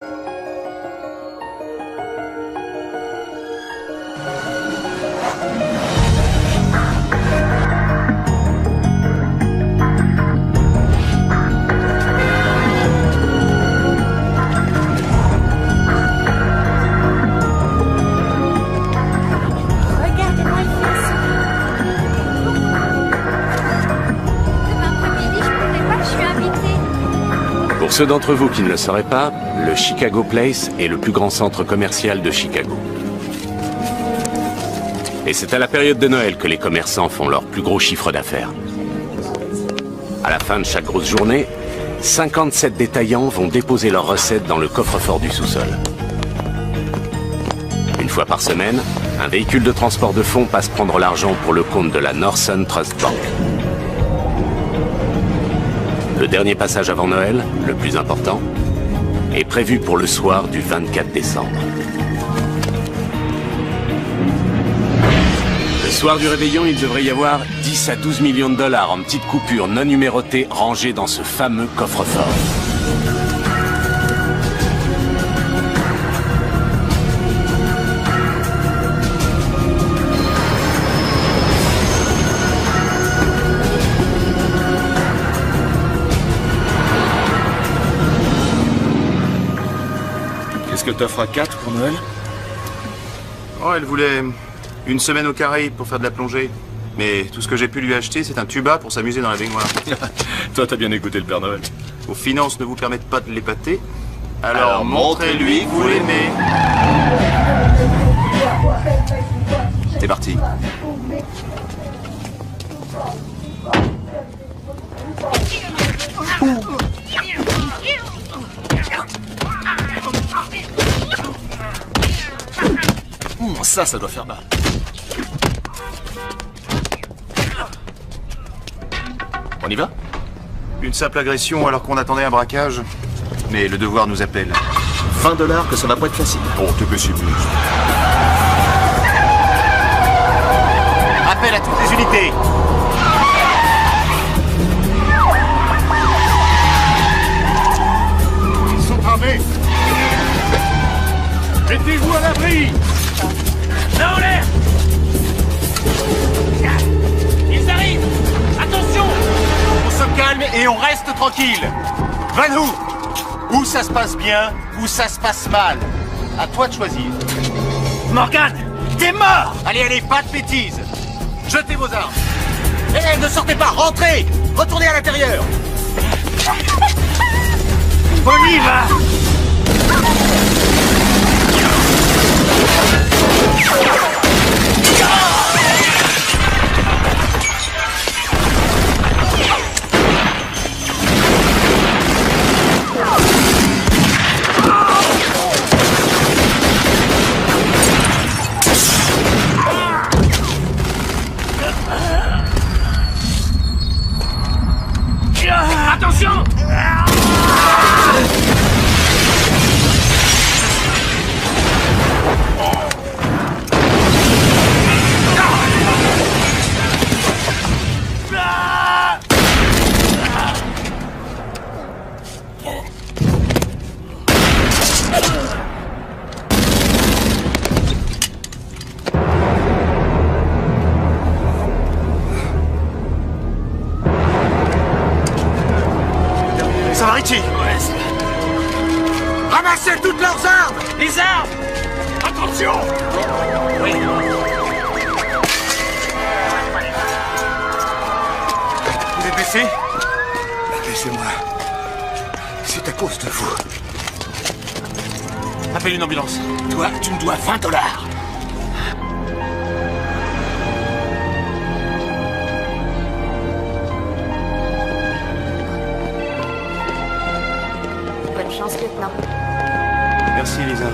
Pour ceux d'entre vous qui ne le sauraient pas, le Chicago Place est le plus grand centre commercial de Chicago. Et c'est à la période de Noël que les commerçants font leur plus gros chiffre d'affaires. À la fin de chaque grosse journée, 57 détaillants vont déposer leurs recettes dans le coffre-fort du sous-sol. Une fois par semaine, un véhicule de transport de fonds passe prendre l'argent pour le compte de la Northern Trust Bank. Le dernier passage avant Noël, le plus important, est prévu pour le soir du 24 décembre. Le soir du réveillon, il devrait y avoir 10 à 12 millions de dollars en petites coupures non numérotées rangées dans ce fameux coffre-fort. Est-ce que t'offres à 4 pour Noël? Oh, elle voulait une semaine aux Caraïbes pour faire de la plongée. Mais tout ce que j'ai pu lui acheter, c'est un tuba pour s'amuser dans la baignoire. Toi, t'as bien écouté le Père Noël. Vos finances ne vous permettent pas de l'épater. Alors montrez-lui que vous l'aimez. C'est parti. Ça doit faire mal. On y va? Une simple agression alors qu'on attendait un braquage. Mais le devoir nous appelle. 20 $ que ça va pas être facile. Oh, t'es pessimiste. Appel à toutes les unités. Ils sont armés. Mettez-vous à l'abri. Là en l'air! Ils arrivent! Attention! On se calme et on reste tranquille. Vanou, où ça se passe bien, où ça se passe mal. À toi de choisir. Morgan! T'es mort! Allez, allez, pas de bêtises. Jetez vos armes. Eh, ne sortez pas, rentrez. Retournez à l'intérieur. On y va! Attention! Ça va, Richie? Ramassez toutes leurs armes. Les armes! Attention! Oui. Vous êtes blessé? Laissez-moi. C'est à cause de vous. Appelle une ambulance. Toi, tu me dois 20 $. Bonne chance, lieutenant. Merci, Elisa.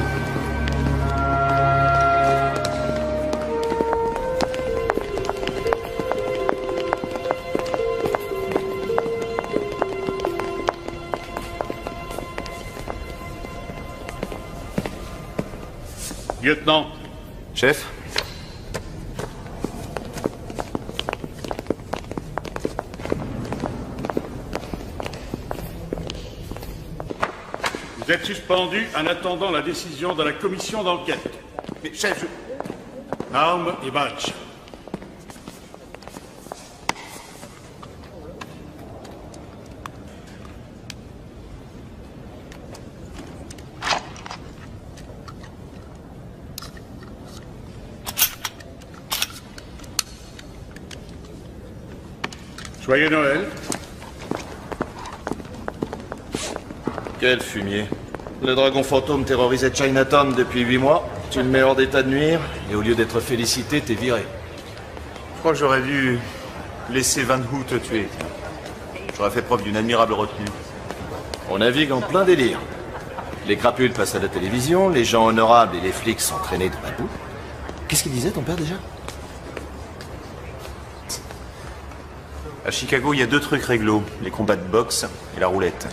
Lieutenant. Chef? Vous êtes suspendu en attendant la décision de la commission d'enquête. Mais chef, Armes et badge. Joyeux Noël. Quel fumier. Le dragon fantôme terrorisait Chinatown depuis 8 mois. Tu le mets hors d'état de nuire, et au lieu d'être félicité, t'es viré. je crois que j'aurais dû laisser Van Hu te tuer. J'aurais fait preuve d'une admirable retenue. On navigue en plein délire. Les crapules passent à la télévision, les gens honorables et les flics sont traînés dans la boue. Qu'est-ce qu'il disait, ton père, déjà? À Chicago, il y a 2 trucs réglo, les combats de boxe et la roulette.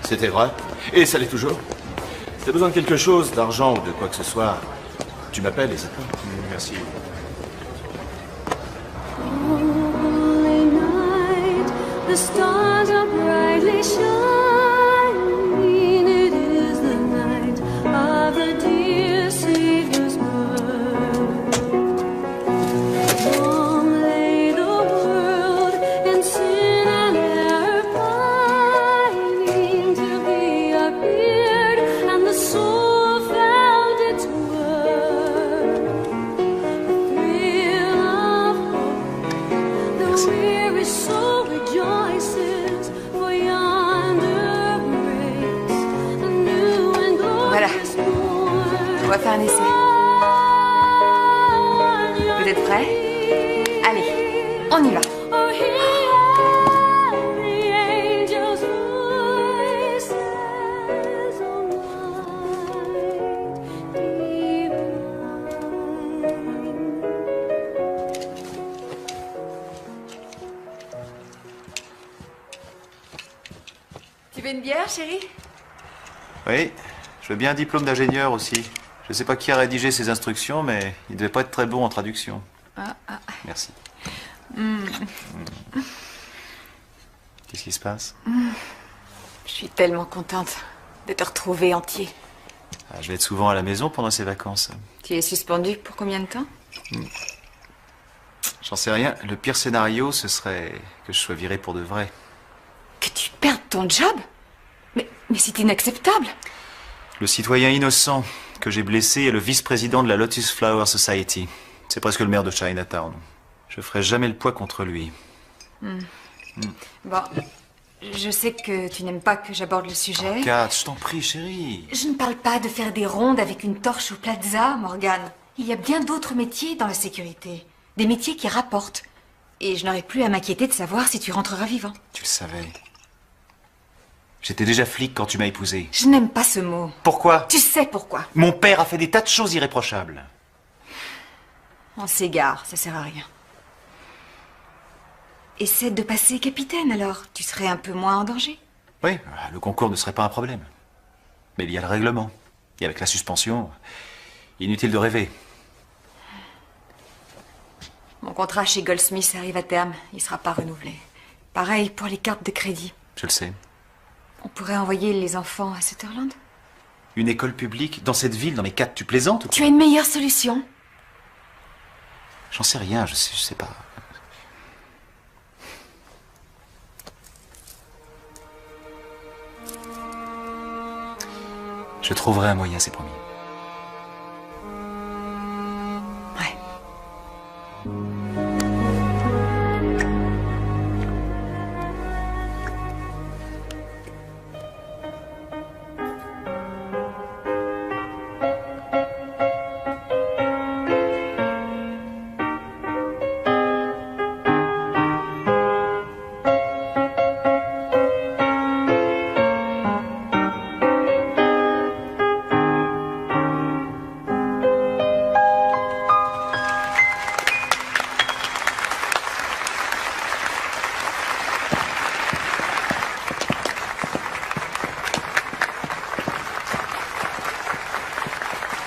C'était vrai. Et ça l'est toujours. Si t'as besoin de quelque chose, d'argent ou de quoi que ce soit, tu m'appelles et c'est tout. Merci. Holy night, the stars are brightly shining. It is the night of the dear Savior's birth. Long lay the world in sin and error pining till He appeared and the soul found its worth. The thrill of hope, the weary soul rejoices, for yonder breaks a new and glorious morn. On va faire un essai. Vous êtes prêts? Allez, on y va. Oh, hear the angels' voices all night divine. Tu veux une bière, chérie? Oui, je veux bien un diplôme d'ingénieur aussi. Je sais pas qui a rédigé ces instructions, mais il devait pas être très bon en traduction. Merci. Qu'est-ce qui se passe? Je suis tellement contente de te retrouver entier. Ah, je vais être souvent à la maison pendant ces vacances. Tu es suspendu pour combien de temps? J'en sais rien. Le pire scénario, ce serait que je sois viré pour de vrai. Que tu perdes ton job? Mais c'est inacceptable. Le citoyen innocent que j'ai blessé est le vice-président de la Lotus Flower Society. C'est presque le maire de Chinatown. Je ferai jamais le poids contre lui. Bon, je sais que tu n'aimes pas que j'aborde le sujet. Kat, je t'en prie, chérie. Je ne parle pas de faire des rondes avec une torche au plaza, Morgane. Il y a bien d'autres métiers dans la sécurité. Des métiers qui rapportent. Et je n'aurai plus à m'inquiéter de savoir si tu rentreras vivant. Tu le savais. J'étais déjà flic quand tu m'as épousé. Je n'aime pas ce mot. Pourquoi? Tu sais pourquoi. Mon père a fait des tas de choses irréprochables. On s'égare, ça sert à rien. Essaie de passer capitaine alors. Tu serais un peu moins en danger. Oui, le concours ne serait pas un problème. Mais il y a le règlement. Et avec la suspension, inutile de rêver. Mon contrat chez Goldsmith arrive à terme. Il ne sera pas renouvelé. Pareil pour les cartes de crédit. Je le sais. On pourrait envoyer les enfants à Sutherland. Une école publique dans cette ville, dans mes 4, tu plaisantes ou... Tu as une meilleure solution? J'en sais rien, je sais pas. Je trouverai un moyen, c'est promis. Ouais.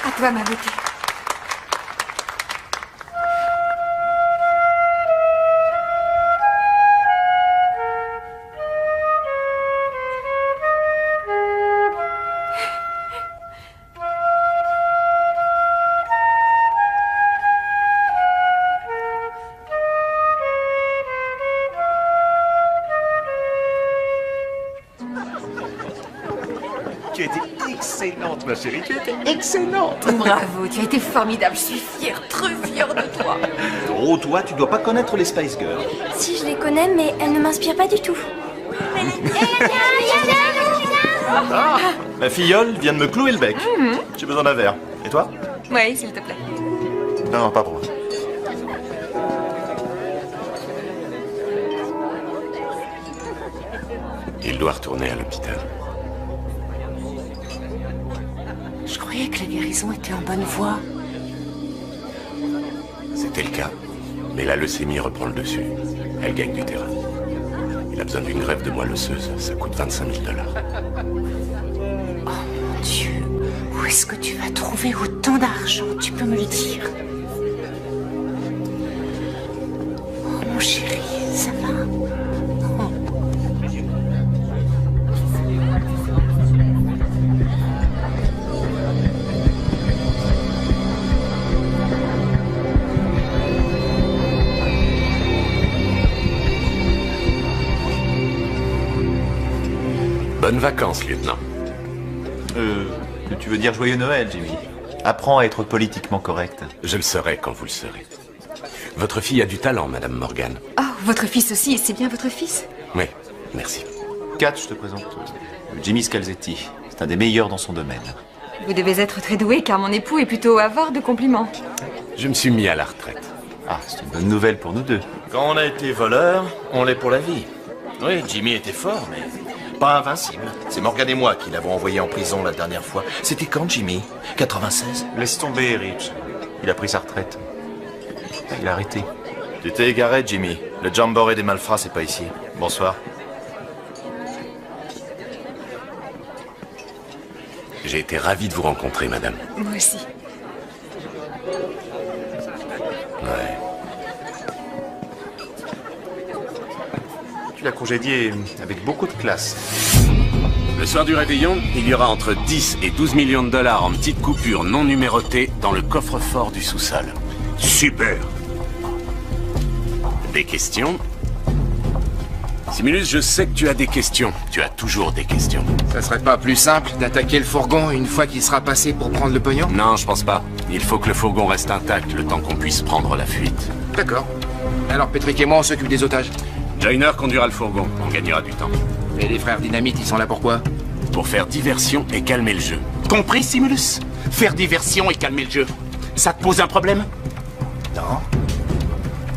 À toi, ma beauté. Excellente, ma chérie, tu étais excellente. Bravo, tu as été formidable. Je suis fière, très fière de toi. Oh, toi, tu dois pas connaître les Spice Girls. Si, je les connais, mais elles ne m'inspirent pas du tout. Ah, ma filleule vient de me clouer le bec. J'ai besoin d'un verre. Et toi? Oui, s'il te plaît. Non, pas pour moi. Il doit retourner à l'hôpital. Je croyais que la guérison était en bonne voie. C'était le cas. Mais la leucémie reprend le dessus. Elle gagne du terrain. Il a besoin d'une greffe de moelle osseuse. Ça coûte 25 000 $. Oh mon Dieu, où est-ce que tu vas trouver autant d'argent? Tu peux me le dire? Oh mon chéri, ça va? Bonnes vacances, lieutenant. Tu veux dire joyeux Noël, Jimmy. Apprends à être politiquement correct. Je le serai quand vous le serez. Votre fille a du talent, Madame Morgan. Oh, votre fils aussi, c'est bien votre fils? Oui, merci. Kat, je te présente Jimmy Scalzetti. C'est un des meilleurs dans son domaine. Vous devez être très doué car mon époux est plutôt avare de compliments. Je me suis mis à la retraite. Ah, c'est une bonne nouvelle pour nous deux. Quand on a été voleur, on l'est pour la vie. Oui, Jimmy était fort, mais pas invincible. C'est Morgan et moi qui l'avons envoyé en prison la dernière fois. C'était quand, Jimmy? 96? Laisse tomber, Rich. Il a pris sa retraite. Il a arrêté. Tu t'es égaré, Jimmy. Le jamboree des malfrats, c'est pas ici. Bonsoir. J'ai été ravi de vous rencontrer, madame. Moi aussi. Ouais. Tu l'as congédié avec beaucoup de classe. Le soir du réveillon, il y aura entre 10 et 12 millions de $ en petites coupures non numérotées dans le coffre-fort du sous-sol. Super. Des questions? Simulus, je sais que tu as des questions. Tu as toujours des questions. Ça serait pas plus simple d'attaquer le fourgon une fois qu'il sera passé pour prendre le pognon? Non, je pense pas. Il faut que le fourgon reste intact le temps qu'on puisse prendre la fuite. D'accord. Alors Patrick et moi, on s'occupe des otages. Joyner conduira le fourgon. On gagnera du temps. Et les frères Dynamite, ils sont là pourquoi? Pour faire diversion et calmer le jeu. Compris, Simulus? Faire diversion et calmer le jeu. Ça te pose un problème? Non.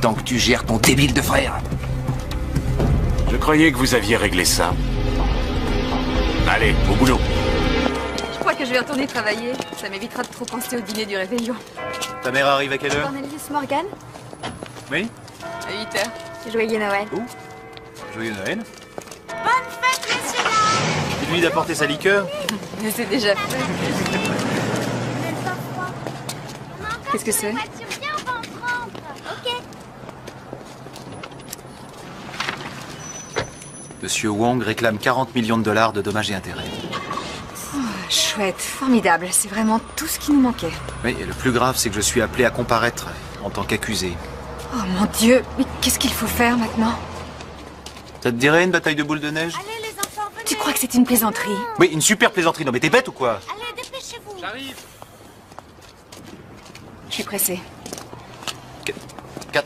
Tant que tu gères ton débile de frère. Je croyais que vous aviez réglé ça. Allez, au boulot. Je crois que je vais retourner travailler. Ça m'évitera de trop penser au dîner du réveillon. Ta mère arrive à quelle heure? Cornelius Morgan, Oui. À 8 heures. joyeux Noël. Joyeux Noël. Bonne fête, messieurs dames. Dis-lui d'apporter sa liqueur. Mais c'est déjà fait. Qu'est-ce que c'est? Viens, on va en prendre. Ok. Monsieur Wong réclame 40 millions de $ de dommages et intérêts. Chouette, formidable. C'est vraiment tout ce qui nous manquait. Oui, et le plus grave, c'est que je suis appelé à comparaître en tant qu'accusé. Oh mon Dieu, mais qu'est-ce qu'il faut faire maintenant? Ça te dirait une bataille de boules de neige? Allez, les enfants, venez. Tu crois que c'est une plaisanterie? Oui, une super plaisanterie. Non mais t'es bête ou quoi? Allez, dépêchez-vous. J'arrive. Je suis pressée. 4.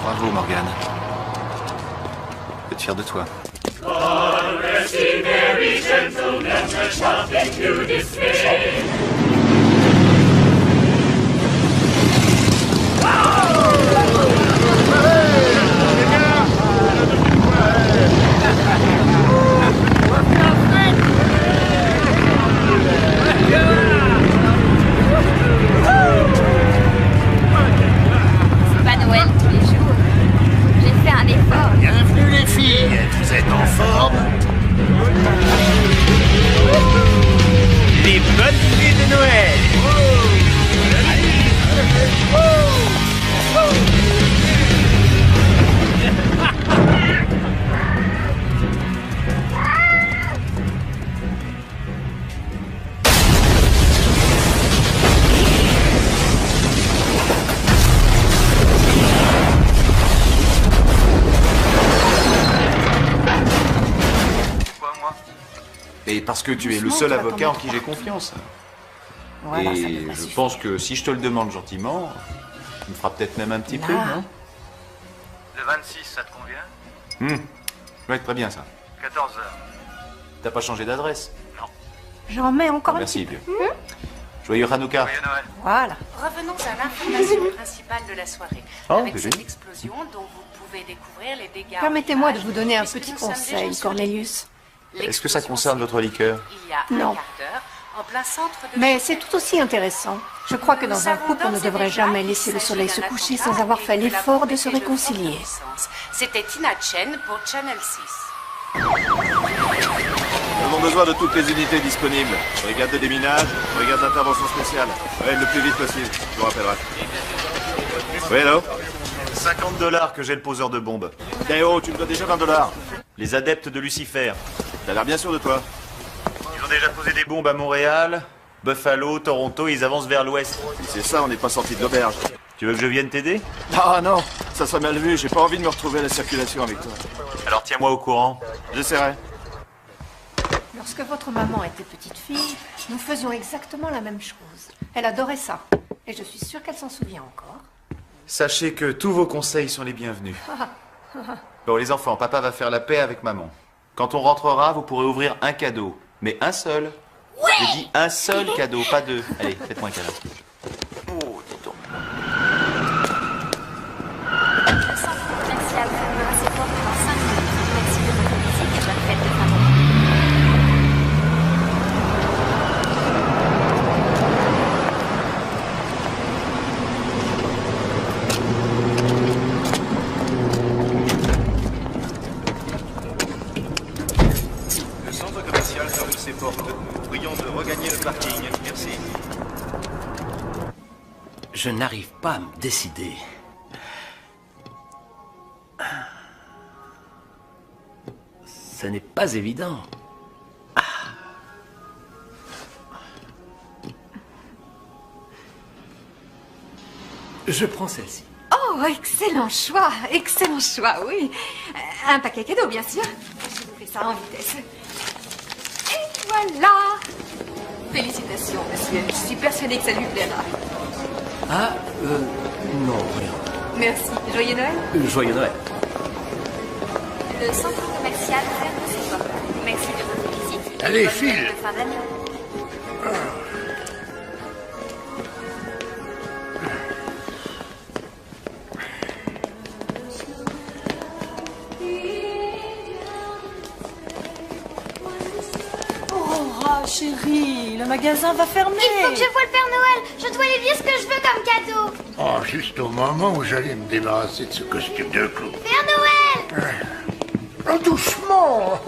Bravo, Morgan. Je peux être fier de toi. C'est pas Noël tous les jours. J'ai fait un effort. Bienvenue les filles, vous êtes en forme? Les bonnes nuits de Et parce que tu es le seul avocat en qui j'ai confiance. Voilà, ça et devrait je suffire. pense que si je te le demande gentiment, tu me feras peut-être même un petit peu, non? Le 26, ça te convient? Ouais, très bien ça. 14h. T'as pas changé d'adresse? J'en mets encore un Merci, petit vieux. Joyeux Hanouka. Joyeux Noël. Voilà. Revenons à l'information principale de la soirée. Oh, avec bébé. cette explosion dont vous pouvez découvrir les dégâts. Permettez-moi au de village, vous donner un puisque petit nous sommes conseil, déjà sur Cornelius. Est-ce que ça concerne votre liqueur? Il y a un Non. quart d'heure, en plein centre de Mais c'est tout aussi intéressant. Je crois que dans un couple, on ne devrait jamais laisser le soleil se coucher sans avoir fait l'effort de se réconcilier. C'était Tina Chen pour Channel 6. Nous avons besoin de toutes les unités disponibles. Brigade de déminage, brigade d'intervention spéciale. Ouais, le plus vite possible, je vous rappellerai. Oui, allô? $50 que j'ai le poseur de bombes. Eh oh, tu me dois déjà $20. Les adeptes de Lucifer. T'as l'air bien sûr de toi. Ils ont déjà posé des bombes à Montréal, Buffalo, Toronto, ils avancent vers l'ouest. Si c'est ça, on n'est pas sorti de l'auberge. Tu veux que je vienne t'aider? Ah non, ça serait mal vu, j'ai pas envie de me retrouver à la circulation avec toi. Alors tiens-moi au courant. J'essaierai. Lorsque votre maman était petite fille, nous faisions exactement la même chose. Elle adorait ça. Et je suis sûre qu'elle s'en souvient encore. Sachez que tous vos conseils sont les bienvenus. Bon, les enfants, papa va faire la paix avec maman. Quand on rentrera, vous pourrez ouvrir un cadeau. Mais un seul. J'ai dit un seul cadeau, pas deux. Allez, faites-moi un câlin. Oh, dis donc. Le centre commercial fermera ses portes dans 5 minutes. Merci de votre visite et bonne fête de fin d'année. Le centre commercial ferme ses portes. Prions de regagner le parking. Merci. Je n'arrive pas à me décider. Ce n'est pas évident. Je prends celle-ci. Oh, excellent choix, oui. Un paquet cadeau, bien sûr. Je vous fais ça en vitesse. Et voilà. Félicitations, monsieur. Je suis persuadée que ça lui plaira. Ah, non, rien. Merci. Joyeux Noël. Joyeux Noël. Le centre commercial ferme ses portes. Merci de votre visite. Allez, Bonne fête file. de fin d'année. Oh, chérie, le magasin va fermer. Il faut que je voie le Père Noël. Je dois lui dire ce que je veux comme cadeau. Oh, juste au moment où j'allais me débarrasser de ce costume de clown. Père Noël! Oh, doucement.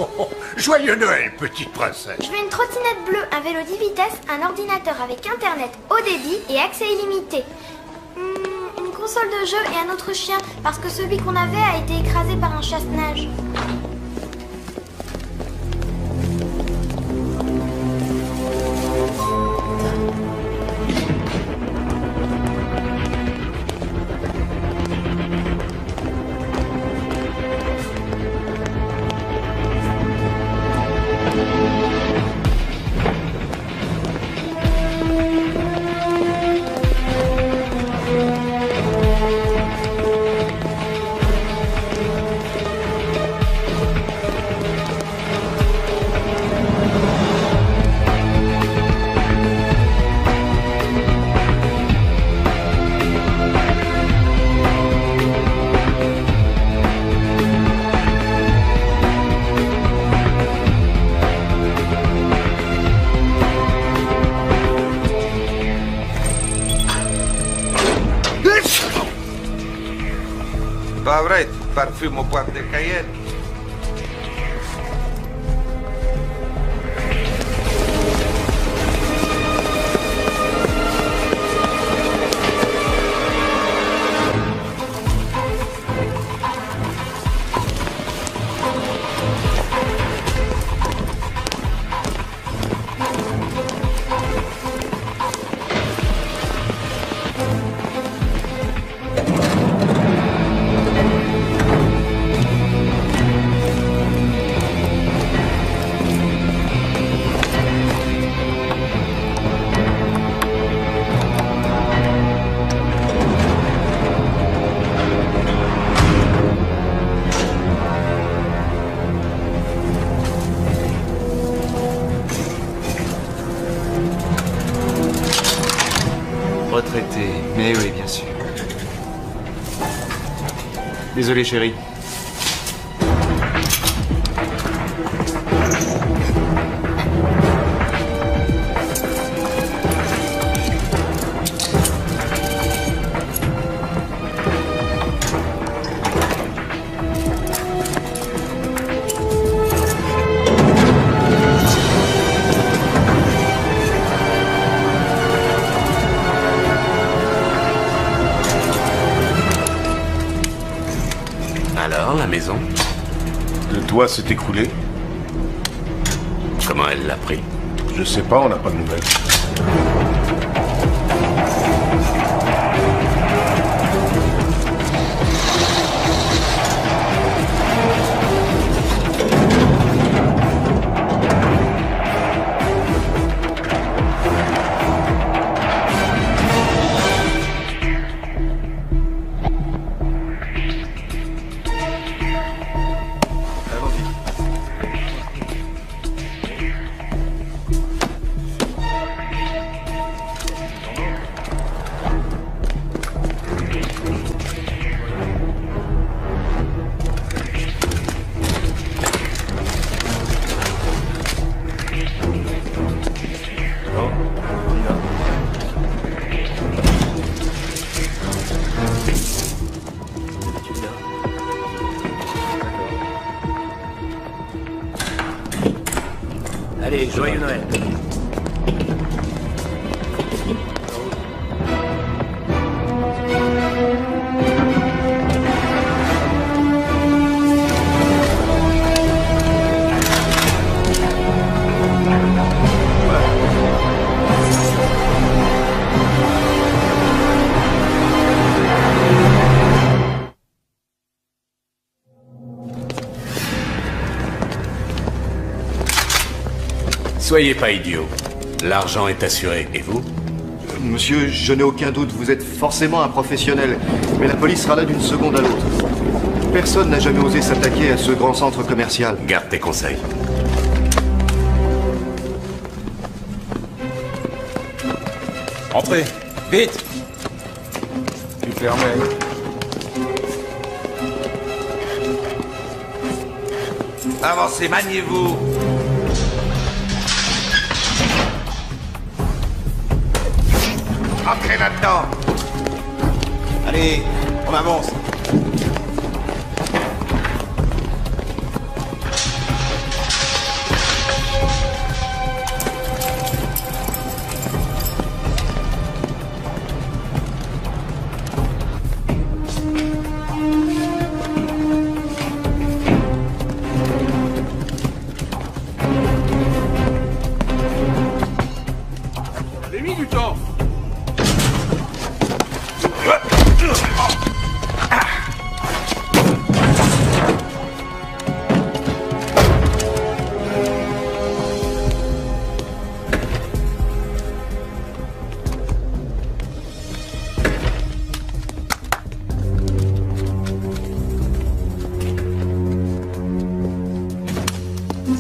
Joyeux Noël, petite princesse. Je veux une trottinette bleue, un vélo 10 vitesses, un ordinateur avec internet haut débit et accès illimité. Une console de jeu et un autre chien, parce que celui qu'on avait a été écrasé par un chasse-neige. Pas vrai, parfume au poivre de Cayenne. Désolé, chérie. Alors, la maison? Le toit s'est écroulé. Comment elle l'a pris? Je sais pas, on n'a pas de nouvelles. Allez, joyeux Noël. Soyez pas idiot. L'argent est assuré. Et vous? Monsieur, je n'ai aucun doute, vous êtes forcément un professionnel. Mais la police sera là d'une seconde à l'autre. Personne n'a jamais osé s'attaquer à ce grand centre commercial. Garde tes conseils. Entrez, vite! Tu fermais. Avancez, maniez-vous. Entrez là-dedans. Allez, on avance. J'ai mis du temps.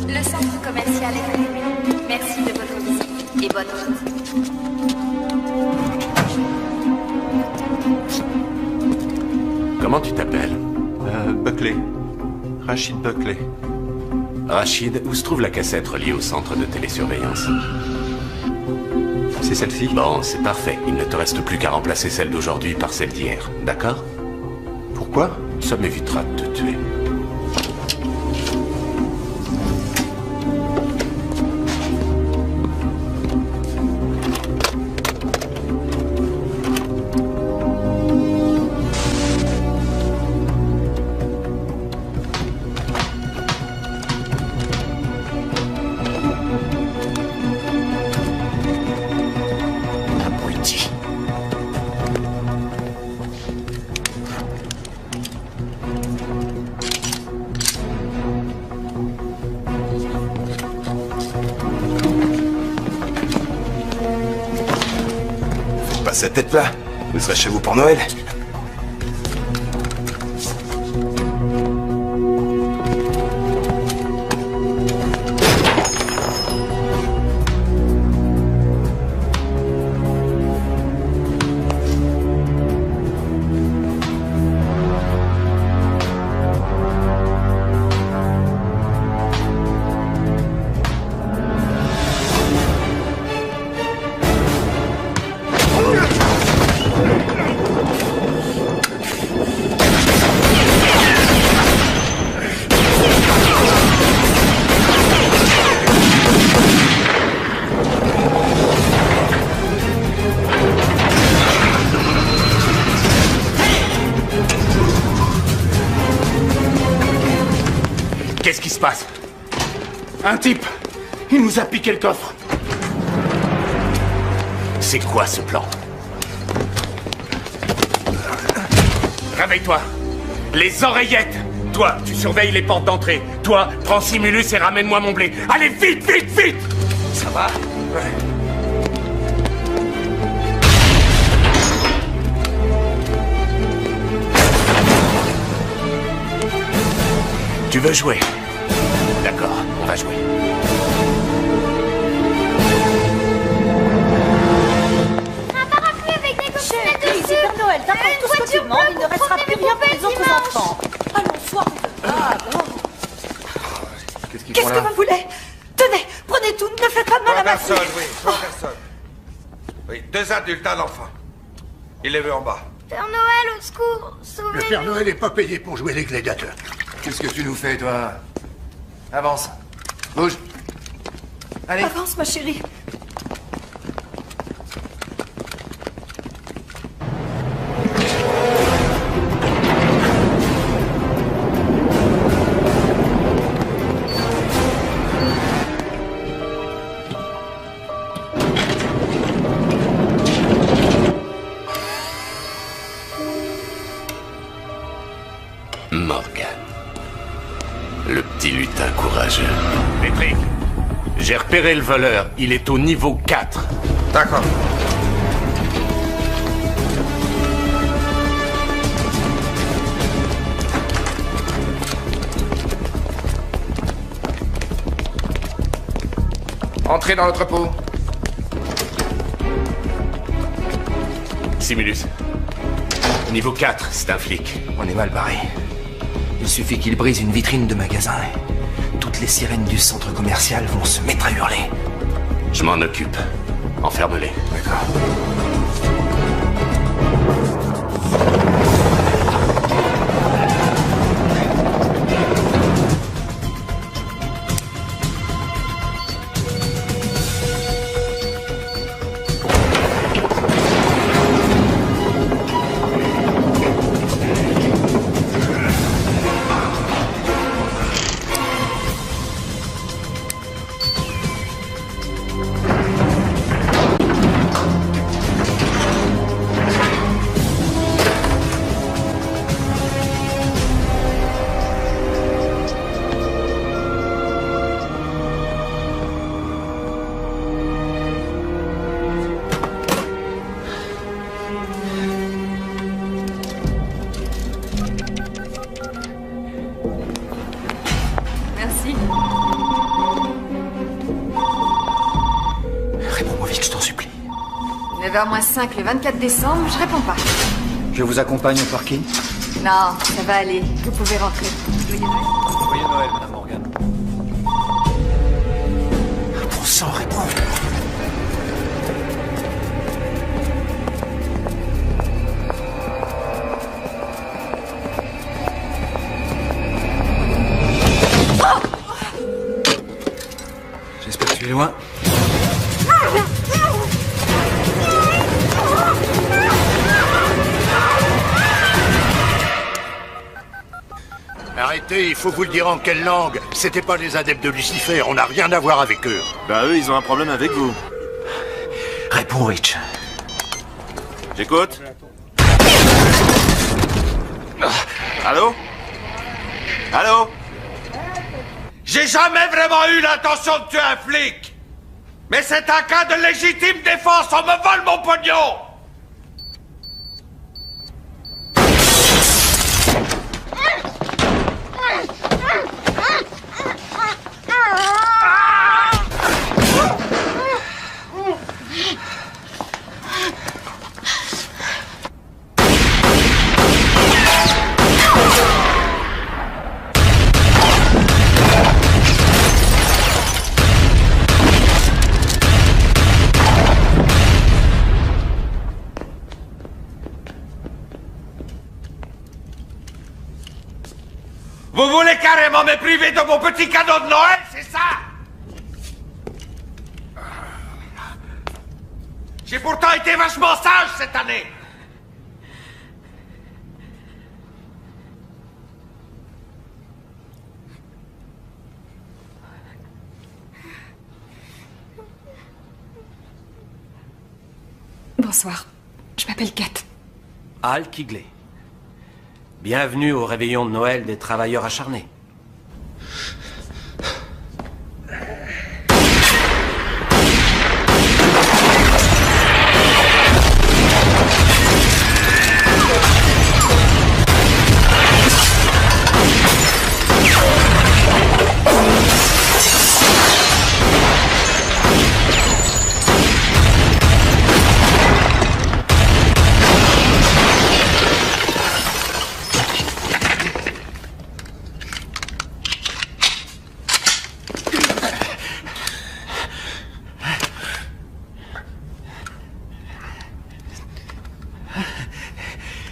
Le centre commercial est allumé. Merci de votre visite et bonne route. Comment tu t'appelles? Buckley. Rachid Buckley. Rachid, où se trouve la cassette reliée au centre de télésurveillance? C'est celle-ci? Bon, c'est parfait. Il ne te reste plus qu'à remplacer celle d'aujourd'hui par celle d'hier. D'accord? Pourquoi? Ça m'évitera de te tuer. Abruti. Faites pas cette tête-là. Vous serez chez vous pour Noël. Qu'est-ce qui se passe? Un type, il nous a piqué le coffre. C'est quoi ce plan? Réveille-toi. Les oreillettes. Toi, tu surveilles les portes d'entrée. Toi, prends Simulus et ramène-moi mon blé. Allez, vite, vite, vite! Ça va? Ouais. Tu veux jouer? D'accord, on va jouer. Un parapluie avec des coquinettes dessus. C'est Père Noël, t'apportes tout ce que tu demandes, il ne restera plus rien pour les autres enfants. Allons, sois. Ah, bon. Qu'est-ce que vous voulez? Tenez, prenez tout, ne faites pas de mal à ma fille. Personne, oui, trois personnes. Oui, 2 adultes, un enfant. Il est vu en bas. Père Noël, au secours, sauvez-nous. Le Père Noël n'est pas payé pour jouer les gladiateurs. Qu'est-ce que tu nous fais, toi? Avance. Bouge. Allez. Avance, ma chérie. Morgan. Le petit lutin courageux. Patrick, j'ai repéré le voleur. Il est au niveau 4. D'accord. Entrez dans l'entrepôt. Simulus. Niveau 4, c'est un flic. On est mal barré. Il suffit qu'il brise une vitrine de magasin et toutes les sirènes du centre commercial vont se mettre à hurler. Je m'en occupe. Enferme-les. D'accord. Merci. Réponds-moi vite, je t'en supplie. 9h-5 le 24 décembre, je réponds pas. Je vous accompagne au parking? Non, ça va aller. Vous pouvez rentrer. Joyeux Noël, Madame Morgan. Bon sang, réponds. J'espère que tu es loin. Arrêtez, il faut vous le dire en quelle langue. C'était pas les adeptes de Lucifer, on n'a rien à voir avec eux. Bah eux, ils ont un problème avec vous. Réponds, Rich. J'écoute. Allô? Allô? J'ai jamais vraiment eu l'intention de tuer un flic. Mais c'est un cas de légitime défense, on me vole mon pognon. Vous voulez carrément me priver de mon petit cadeau de Noël, c'est ça? J'ai pourtant été vachement sage cette année. Bonsoir. Je m'appelle Kat. Al Kigley. Bienvenue au réveillon de Noël des travailleurs acharnés.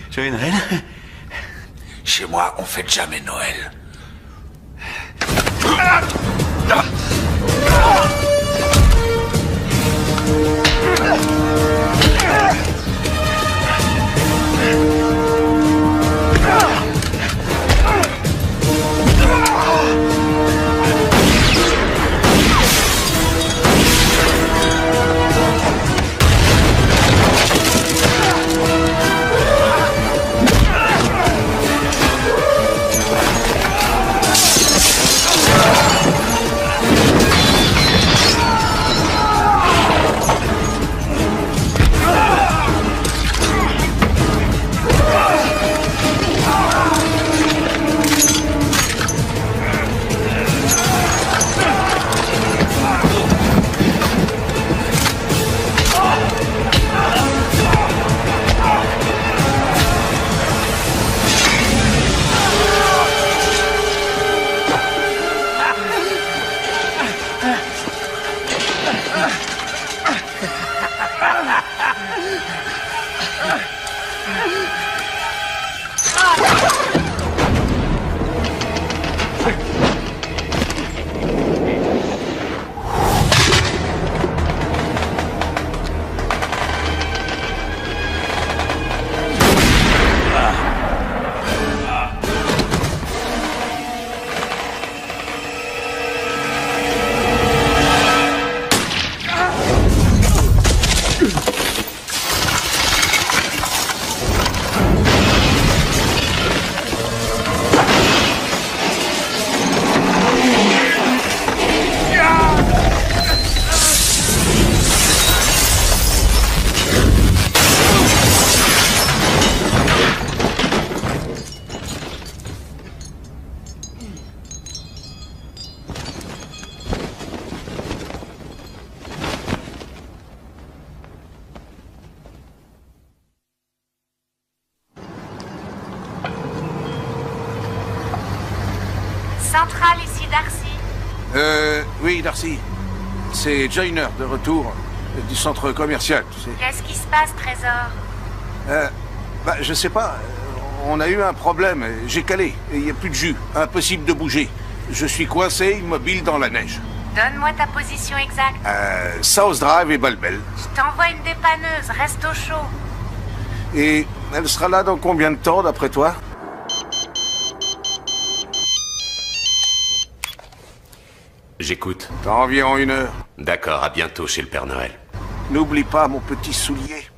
Joyeux Noël. Chez moi, on fête jamais Noël. Centrale, ici Darcy. Oui, Darcy. C'est Joyner, de retour du centre commercial, tu sais. Qu'est-ce qui se passe, Trésor? Je sais pas. On a eu un problème. J'ai calé. Il n'y a plus de jus. Impossible de bouger. Je suis coincé, immobile dans la neige. Donne-moi ta position exacte. South Drive et Balbel. Je t'envoie une dépanneuse, reste au chaud. Et elle sera là dans combien de temps, d'après toi? J'écoute. Dans environ 1 heure. D'accord, à bientôt chez le Père Noël. N'oublie pas mon petit soulier.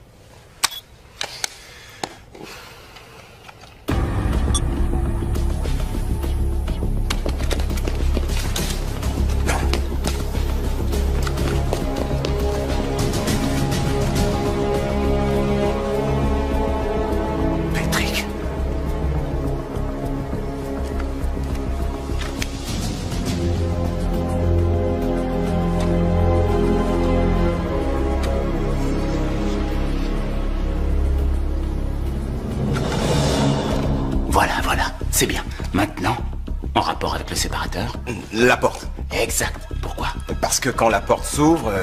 Patrick. Voilà, c'est bien. Maintenant, en rapport avec le séparateur. La porte. Exact. Pourquoi? Parce que quand la porte s'ouvre,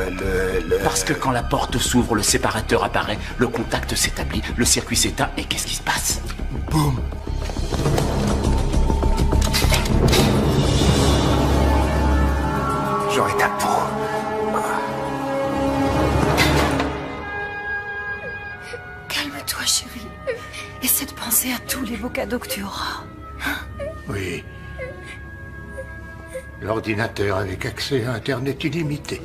Parce que quand la porte s'ouvre, le séparateur apparaît, le contact s'établit, le circuit s'éteint, et qu'est-ce qui se passe? Boum. J'aurai ta peau. Calme-toi, chérie. Essaie de penser à tous les beaux cadeaux que tu auras. Oui. L'ordinateur avec accès à Internet illimité.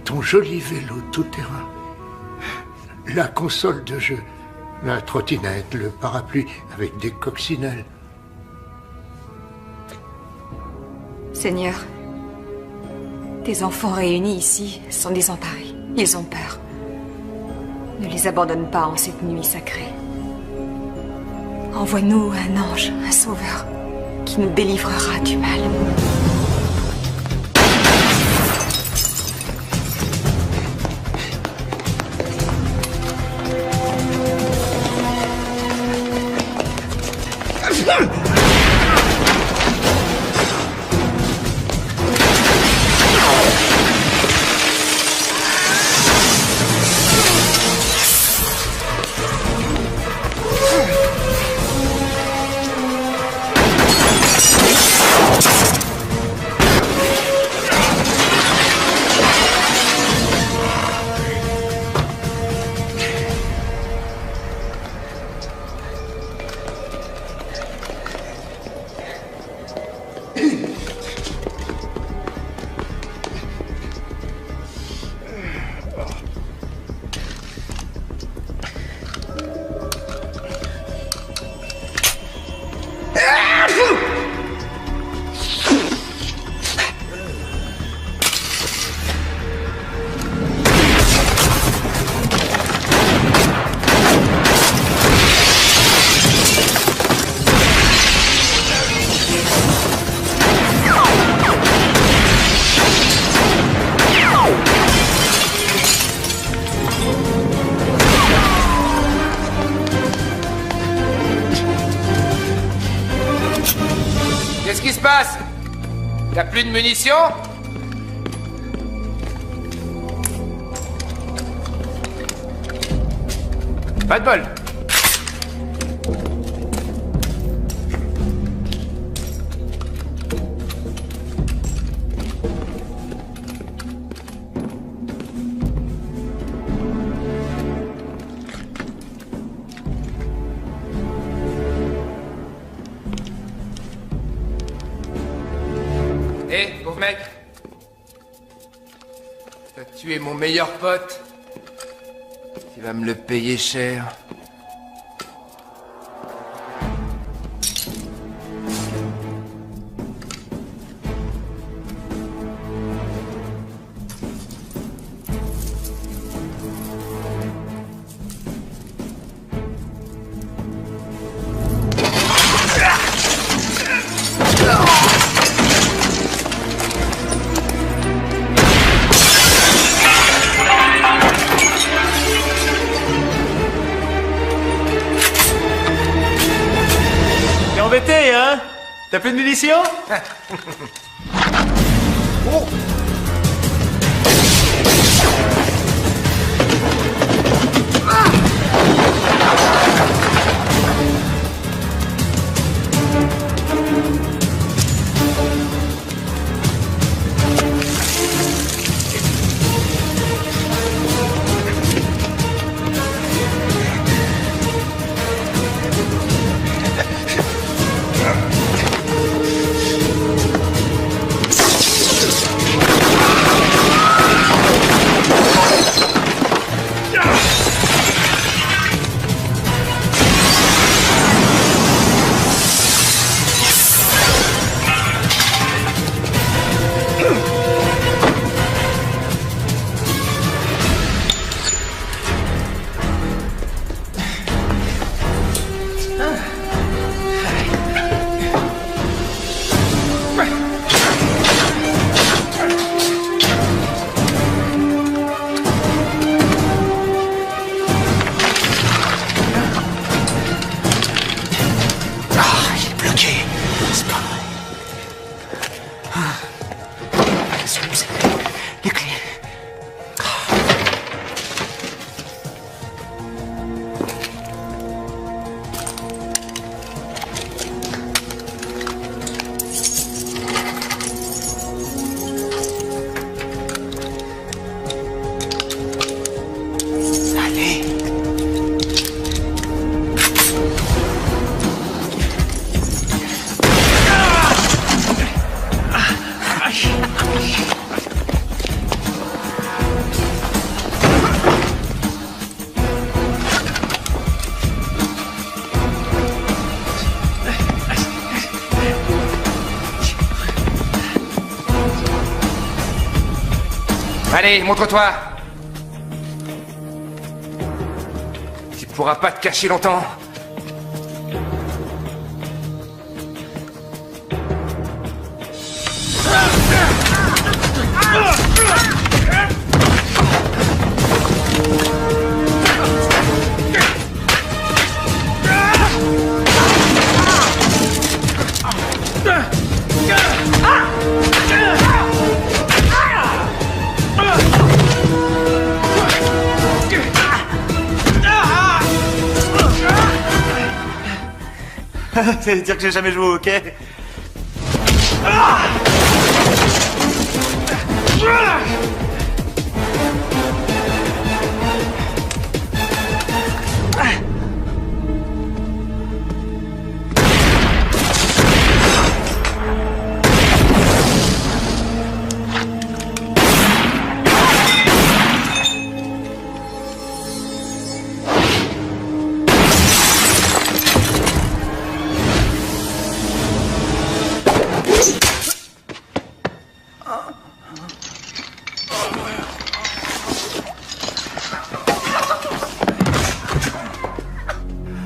Ton joli vélo tout-terrain. La console de jeu, la trottinette, le parapluie avec des coccinelles. Seigneur, tes enfants réunis ici sont désemparés. Ils ont peur. Ne les abandonne pas en cette nuit sacrée. Envoie-nous un ange, un sauveur, qui nous délivrera du mal. Qu'est-ce qui se passe? T'as plus de munitions? Pas de bol. Hé, pauvre mec. T'as tué mon meilleur pote. Tu vas me le payer cher. T'es embêté, hein? T'as plus de munitions? Oh. Allez, montre-toi. Tu pourras pas te cacher longtemps. Ça veut dire que j'ai jamais joué au hockey.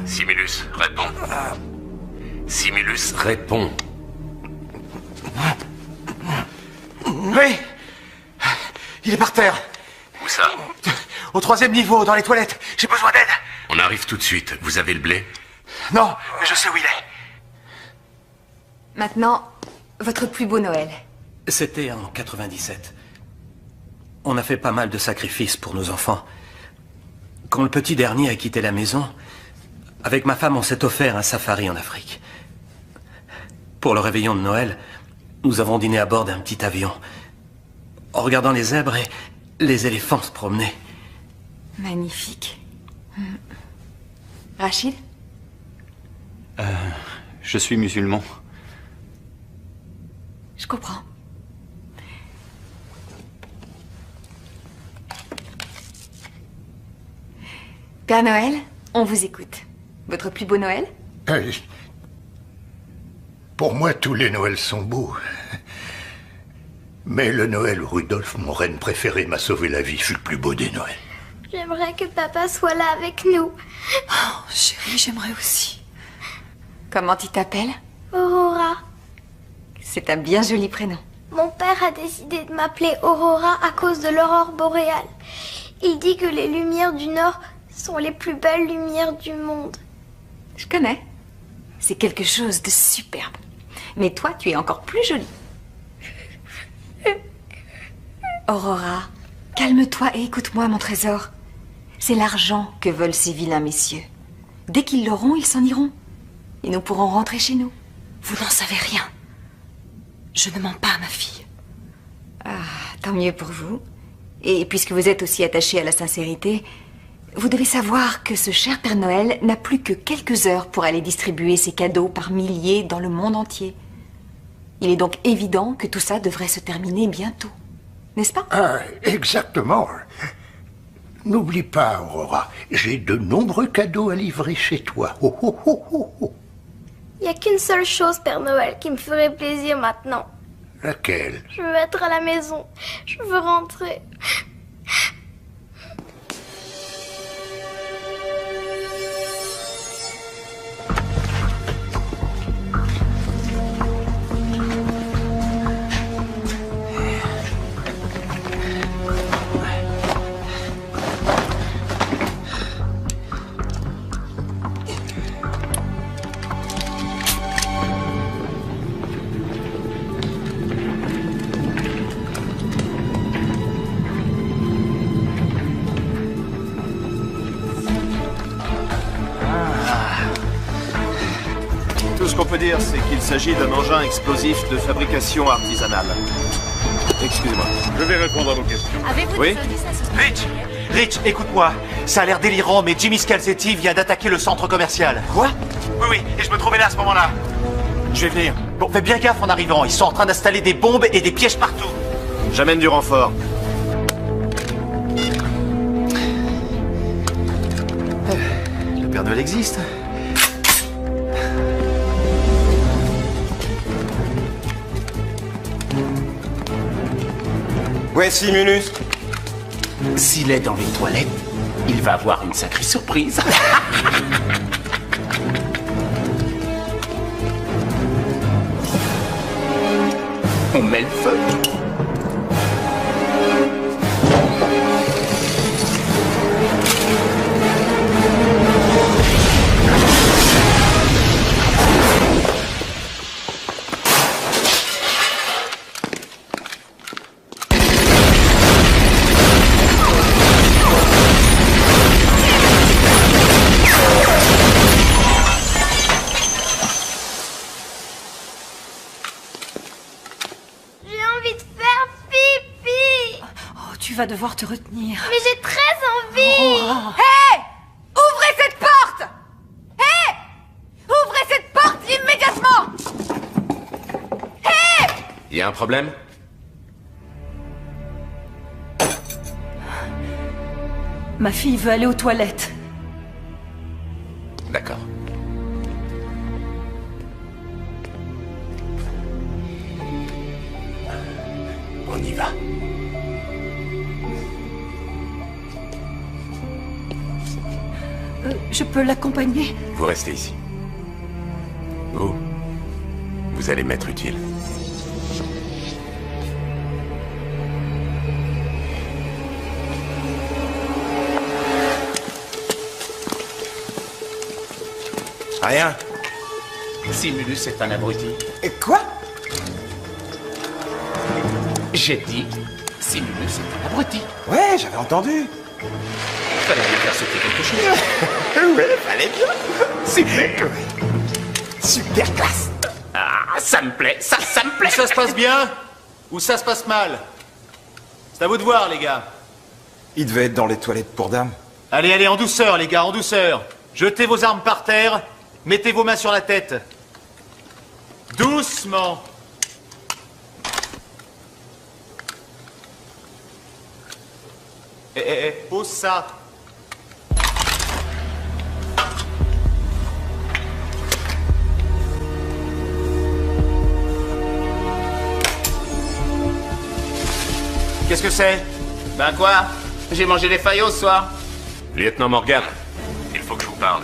Simulus, réponds. Simulus, réponds. Oui. Il est par terre. Où ça? Au 3e niveau, dans les toilettes. J'ai besoin d'aide. On arrive tout de suite. Vous avez le blé? Non, mais je sais où il est. Maintenant, votre plus beau Noël. C'était en 97. On a fait pas mal de sacrifices pour nos enfants. Quand le petit dernier a quitté la maison, avec ma femme, on s'est offert un safari en Afrique. Pour le réveillon de Noël, nous avons dîné à bord d'un petit avion, en regardant les zèbres et les éléphants se promener. Magnifique. Rachid? Je suis musulman. Je comprends. Père Noël, on vous écoute. Votre plus beau Noël? Pour moi, tous les Noëls sont beaux. Mais le Noël où Rudolf, mon reine préféré, m'a sauvé la vie, fut le plus beau des Noëls. J'aimerais que papa soit là avec nous. Oh, chérie, j'aimerais aussi. Comment tu t'appelles? Aurora. C'est un bien joli prénom. Mon père a décidé de m'appeler Aurora à cause de l'aurore boréale. Il dit que les lumières du Nord sont les plus belles lumières du monde. Je connais. C'est quelque chose de superbe. Mais toi, tu es encore plus jolie. Aurora, calme-toi et écoute-moi, mon trésor. C'est l'argent que veulent ces vilains messieurs. Dès qu'ils l'auront, ils s'en iront. Et nous pourrons rentrer chez nous. Vous n'en savez rien. Je ne mens pas à ma fille. Ah, tant mieux pour vous. Et puisque vous êtes aussi attaché à la sincérité, vous devez savoir que ce cher Père Noël n'a plus que quelques heures pour aller distribuer ses cadeaux par milliers dans le monde entier. Il est donc évident que tout ça devrait se terminer bientôt. N'est-ce pas? Ah, exactement. N'oublie pas, Aurora, j'ai de nombreux cadeaux à livrer chez toi. Oh, oh, oh, oh, oh. Il n'y a qu'une seule chose, Père Noël, qui me ferait plaisir maintenant. Laquelle? Je veux être à la maison. Je veux rentrer. Tout ce qu'on peut dire, c'est qu'il s'agit d'un engin explosif de fabrication artisanale. Excusez-moi. Je vais répondre à vos questions. Avez-vous Oui. des indices à ce Rich, Rich, écoute-moi. Ça a l'air délirant, mais Jimmy Scalzetti vient d'attaquer le centre commercial. Quoi? Oui, oui, et je me trouvais là à ce moment-là. Je vais venir. Bon, fais bien gaffe en arrivant. Ils sont en train d'installer des bombes et des pièges partout. J'amène du renfort. Le Père Noël existe. Ouais, Simulus. S'il est dans les toilettes, il va avoir une sacrée surprise. On met le feu. Tu vas devoir te retenir. Mais j'ai très envie. Hé! Ouvrez cette porte! Hé! Ouvrez cette porte immédiatement! Hé! Y a un problème? Ma fille veut aller aux toilettes. D'accord. On y va. Je peux l'accompagner? Vous restez ici. Vous allez m'être utile. Rien. Simulus est un abruti. Quoi? J'ai dit, Simulus est un abruti. Ouais, j'avais entendu. Fallait bien faire sauter quelque chose. Ouais, fallait bien. Super. Super classe. Ah, ça me plaît, ça me plaît. Ça se passe bien ou ça se passe mal? C'est à vous de voir, les gars. Il devait être dans les toilettes pour dames. Allez, allez, en douceur, les gars, en douceur. Jetez vos armes par terre, mettez vos mains sur la tête. Doucement. Pose ça. Qu'est-ce que c'est? Ben quoi? J'ai mangé des faillots ce soir. Lieutenant Morgan, il faut que je vous parle.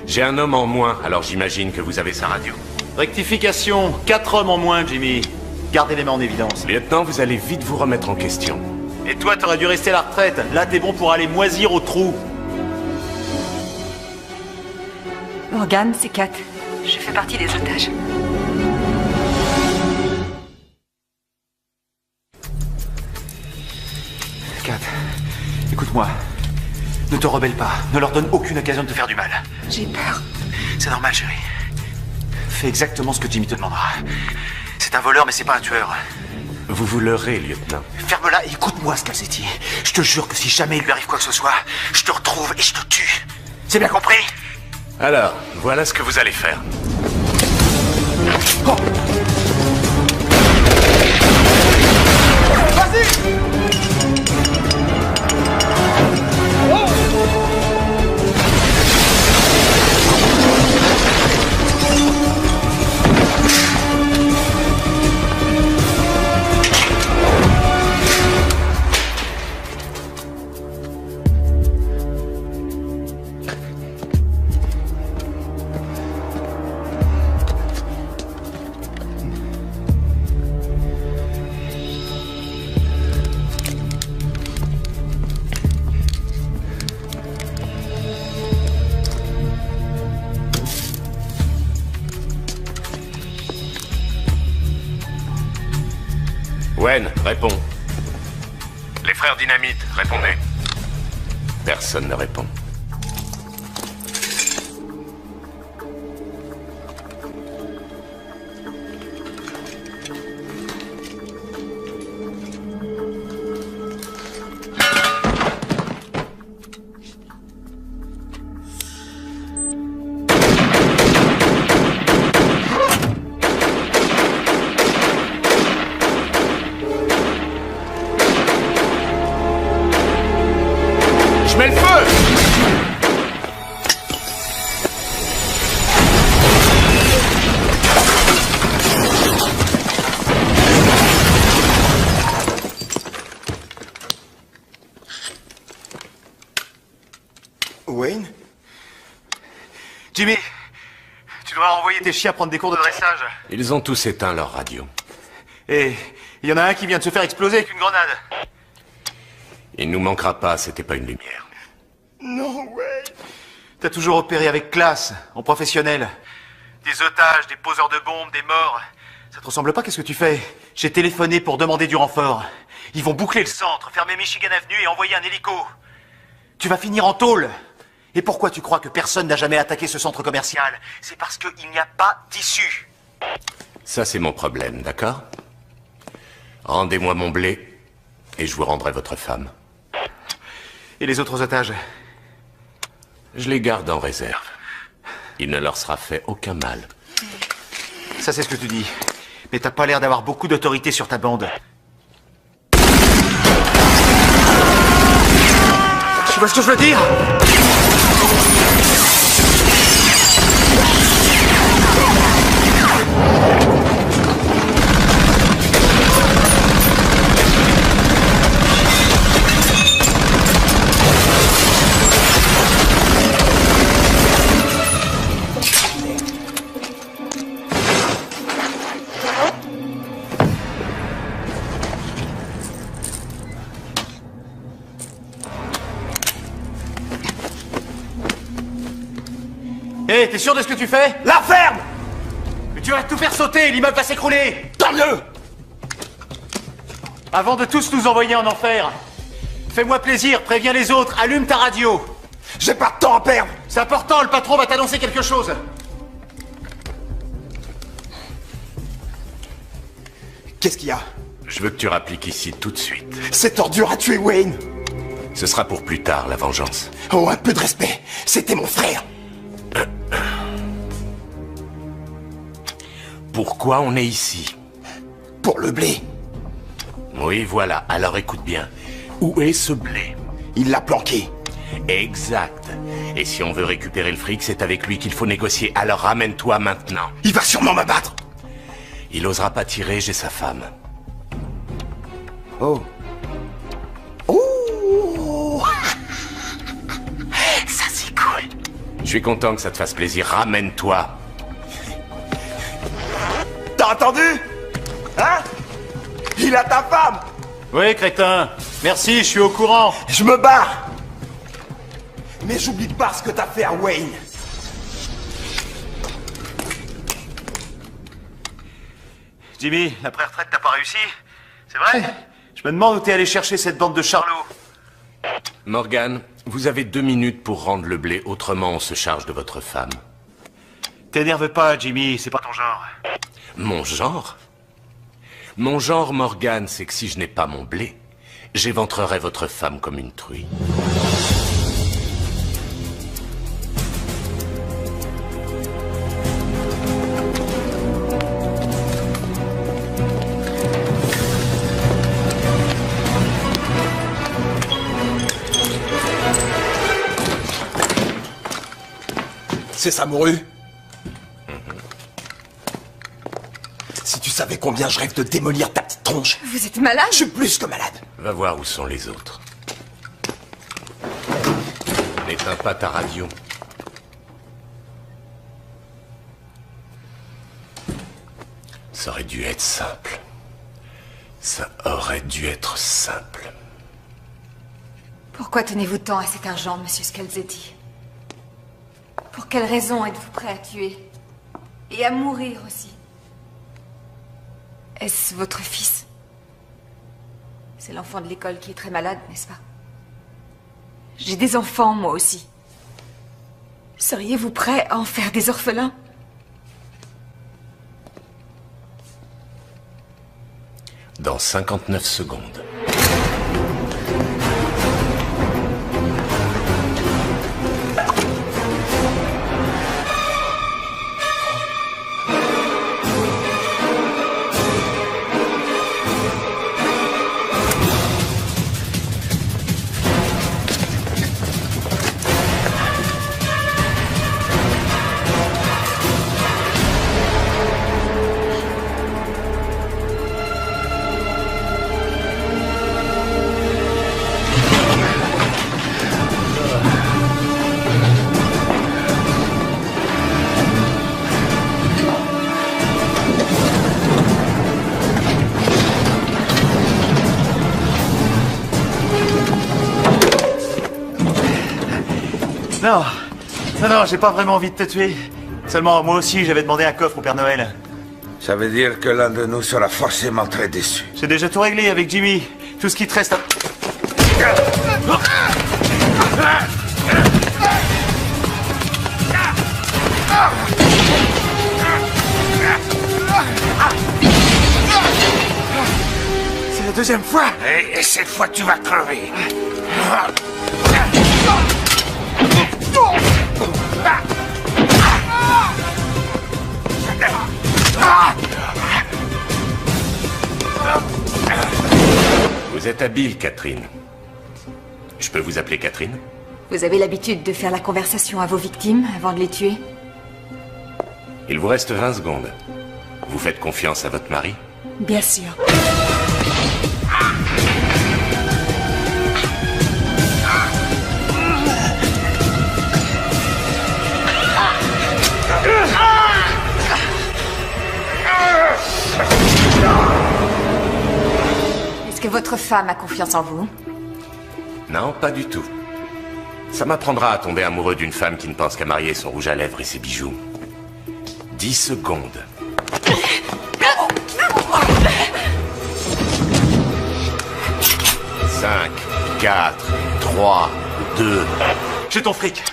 J'ai un homme en moins, alors j'imagine que vous avez sa radio. Rectification, 4 hommes en moins, Jimmy. Gardez les mains en évidence. Lieutenant, vous allez vite vous remettre en question. Et toi, t'aurais dû rester à la retraite. Là, t'es bon pour aller moisir au trou. Morgan, c'est Kat. Je fais partie des otages. Kat, écoute-moi. Ne te rebelle pas. Ne leur donne aucune occasion de te faire du mal. J'ai peur. C'est normal, chérie. Fais exactement ce que Jimmy te demandera. C'est un voleur, mais c'est pas un tueur. Vous vous leurrez, lieutenant. Ferme-la et écoute-moi, Scalzetti. Je te jure que si jamais il lui arrive quoi que ce soit, je te retrouve et je te tue. C'est bien compris? Alors, voilà ce que vous allez faire. Oh. Vas-y! Wen, réponds. Les frères Dynamite, répondez. Personne ne répond. Je mets le feu! dois envoyer tes chiens prendre des cours de dressage. Ils ont tous éteint leur radio. Et il y en a un qui vient de se faire exploser avec une grenade. Il nous manquera pas, c'était pas une lumière. Non, ouais. T'as toujours opéré avec classe, en professionnel. Des otages, des poseurs de bombes, des morts. Ça te ressemble pas, qu'est-ce que tu fais? J'ai téléphoné pour demander du renfort. Ils vont boucler le centre, fermer Michigan Avenue et envoyer un hélico. Tu vas finir en tôle. Et pourquoi tu crois que personne n'a jamais attaqué ce centre commercial? C'est parce qu'il n'y a pas d'issue. Ça, c'est mon problème, d'accord? Rendez-moi mon blé, et je vous rendrai votre femme. Et les autres otages? Je les garde en réserve. Il ne leur sera fait aucun mal. Ça, c'est ce que tu dis. Mais t'as pas l'air d'avoir beaucoup d'autorité sur ta bande. Tu vois ce que je veux dire? Hé, t'es sûr de ce que tu fais? La ferme! Mais tu vas tout faire sauter, l'immeuble va s'écrouler! Tant mieux! Avant de tous nous envoyer en enfer, fais-moi plaisir, préviens les autres, allume ta radio! J'ai pas de temps à perdre! C'est important, le patron va t'annoncer quelque chose! Qu'est-ce qu'il y a? Je veux que tu rappliques ici tout de suite. Cette ordure a tué Wayne! Ce sera pour plus tard, la vengeance. Oh, un peu de respect! C'était mon frère! Pourquoi on est ici? Pour le blé. Oui, voilà. Alors écoute bien. Où est ce blé? Il l'a planqué. Exact. Et si on veut récupérer le fric, c'est avec lui qu'il faut négocier. Alors ramène-toi maintenant. Il va sûrement m'abattre. Il osera pas tirer, j'ai sa femme. Oh. Oh. Ça c'est cool. Je suis content que ça te fasse plaisir. Ramène-toi. T'as entendu? Hein? Il a ta femme! Oui, crétin. Merci, je suis au courant. Je me barre! Mais j'oublie pas ce que t'as fait à Wayne. Jimmy, la pré-retraite t'as pas réussi? C'est vrai? Je me demande où t'es allé chercher cette bande de charlots. Morgan, vous avez 2 minutes pour rendre le blé, autrement on se charge de votre femme. T'énerve pas, Jimmy, c'est pas ton genre. Mon genre? Mon genre, Morgan, c'est que si je n'ai pas mon blé, j'éventrerai votre femme comme une truie. C'est ça, Mouru? Si tu savais combien je rêve de démolir ta petite tronche. Vous êtes malade? Je suis plus que malade. Va voir où sont les autres. N'éteins pas ta radio. Ça aurait dû être simple. Ça aurait dû être simple. Pourquoi tenez-vous tant à cet argent, monsieur Scalzetti? Pour quelle raison êtes-vous prêt à tuer? Et à mourir aussi? Est-ce votre fils? C'est l'enfant de l'école qui est très malade, n'est-ce pas? J'ai des enfants, moi aussi. Seriez-vous prêt à en faire des orphelins? Dans 59 secondes. Non, non, j'ai pas vraiment envie de te tuer. Seulement, moi aussi, j'avais demandé un coffre au Père Noël. Ça veut dire que l'un de nous sera forcément très déçu. J'ai déjà tout réglé avec Jimmy. Tout ce qui te reste à... C'est la deuxième fois. Et cette fois, tu vas crever. Vous êtes habile, Catherine. Je peux vous appeler Catherine? Vous avez l'habitude de faire la conversation à vos victimes avant de les tuer? Il vous reste 20 secondes. Vous faites confiance à votre mari? Bien sûr. Est-ce que votre femme a confiance en vous? Non, pas du tout. Ça m'apprendra à tomber amoureux d'une femme qui ne pense qu'à marier son rouge à lèvres et ses bijoux. 10 secondes. 5, 4, 3, 2... J'ai ton fric.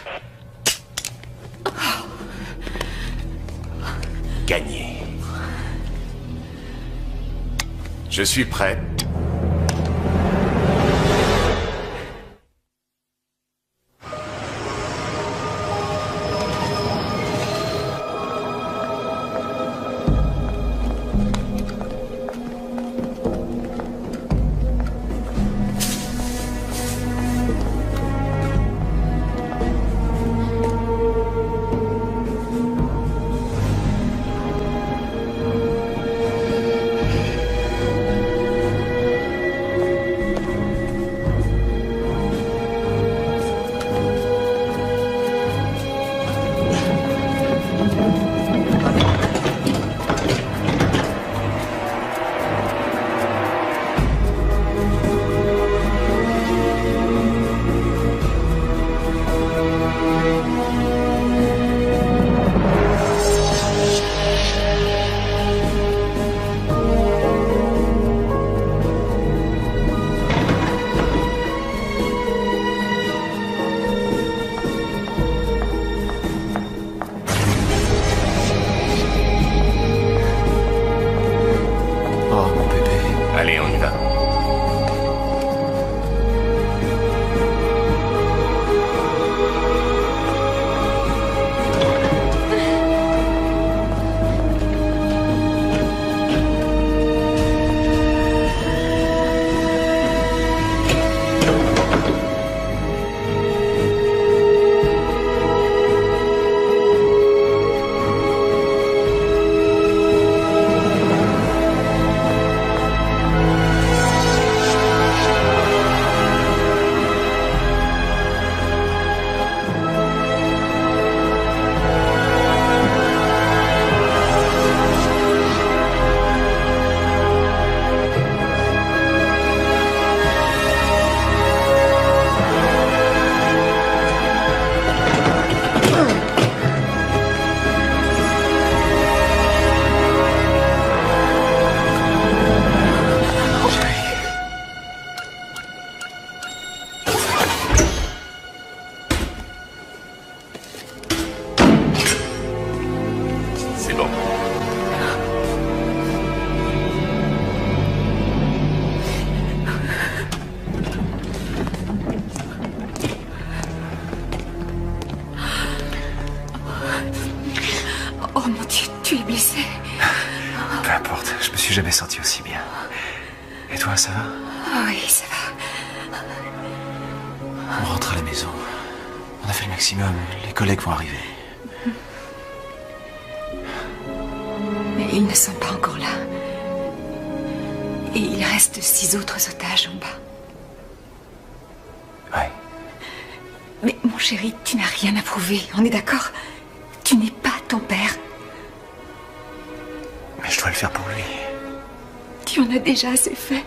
Gagné. Je suis prêt. Allez, on y va. Oh mon Dieu, tu es blessé. Peu importe, je me suis jamais senti aussi bien. Et toi, ça va? Ah oui, ça va. On rentre à la maison. On a fait le maximum. Les collègues vont arriver. Mais ils ne sont pas encore là. Et il reste 6 autres otages en bas. Ouais. Mais mon chéri, tu n'as rien à prouver, on est d'accord? Tu n'es pas ton père. Mais je dois le faire pour lui. Tu en as déjà assez fait.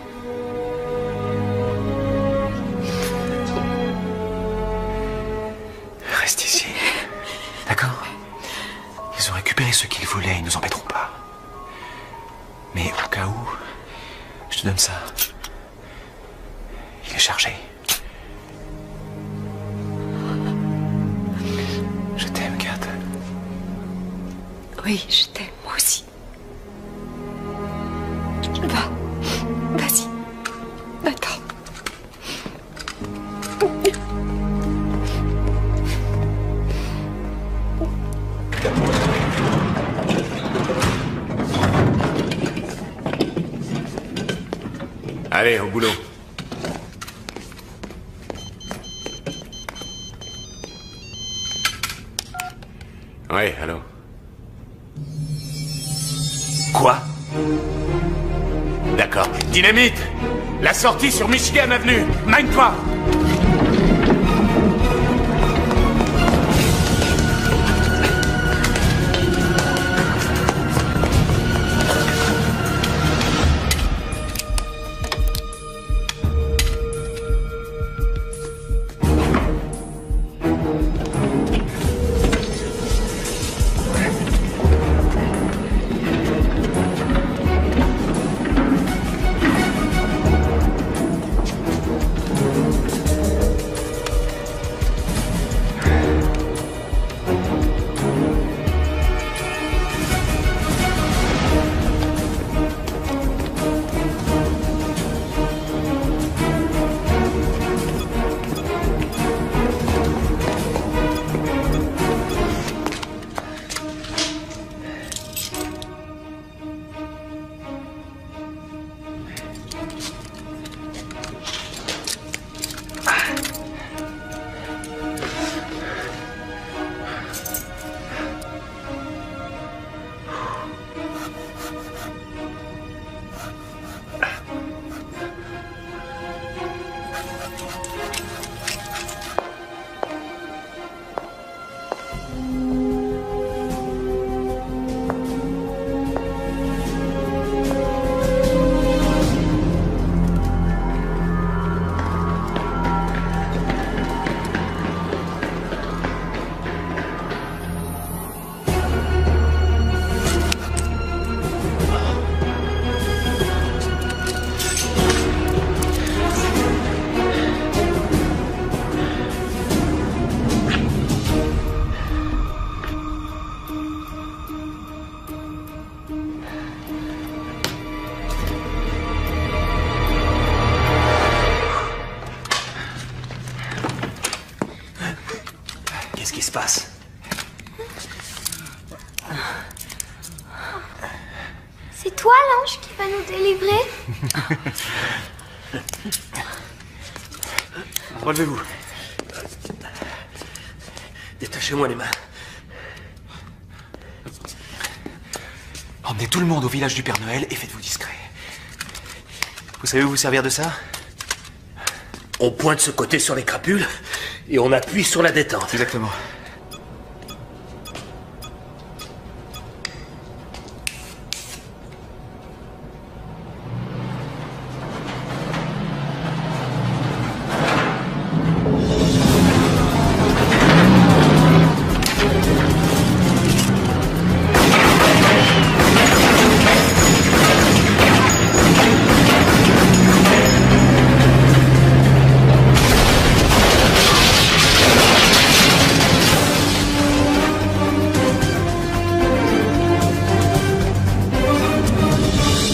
Reste ici. ce qu'ils voulaient, ils nous embêteront pas. Mais au cas où, je te donne ça. Il est chargé. Je t'aime, Kat. Oui, je t'aime, moi aussi. Va. Vas-y. Attends. Allez, au boulot. Ouais, allô. Quoi? D'accord. Dynamite! La sortie sur Michigan Avenue! Mine-toi! Qu'est-ce qui se passe? C'est toi l'ange qui va nous délivrer? Relevez-vous. Détachez-moi les mains. Emmenez tout le monde au village du Père Noël et faites-vous discret. Vous savez vous servir de ça? On pointe ce côté sur les crapules et on appuie sur la détente. Exactement.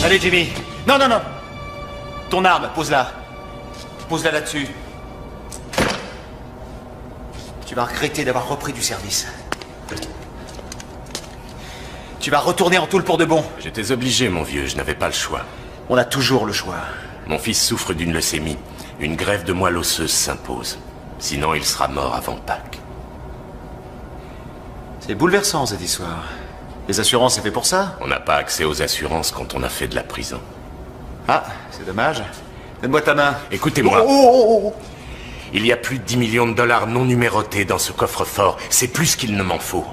Allez, Jimmy. Non, non, non. Ton arme, pose-la. Pose-la là-dessus. Tu vas regretter d'avoir repris du service. Tu vas retourner en Toul pour de bon. J'étais obligé, mon vieux, je n'avais pas le choix. On a toujours le choix. Mon fils souffre d'une leucémie. Une greffe de moelle osseuse s'impose. Sinon, il sera mort avant Pâques. C'est bouleversant, cette histoire. Les assurances, c'est fait pour ça? On n'a pas accès aux assurances quand on a fait de la prison. Ah, c'est dommage. Donne-moi ta main. Écoutez-moi. Oh. Il y a plus de 10 millions de dollars non numérotés dans ce coffre-fort. C'est plus qu'il ne m'en faut.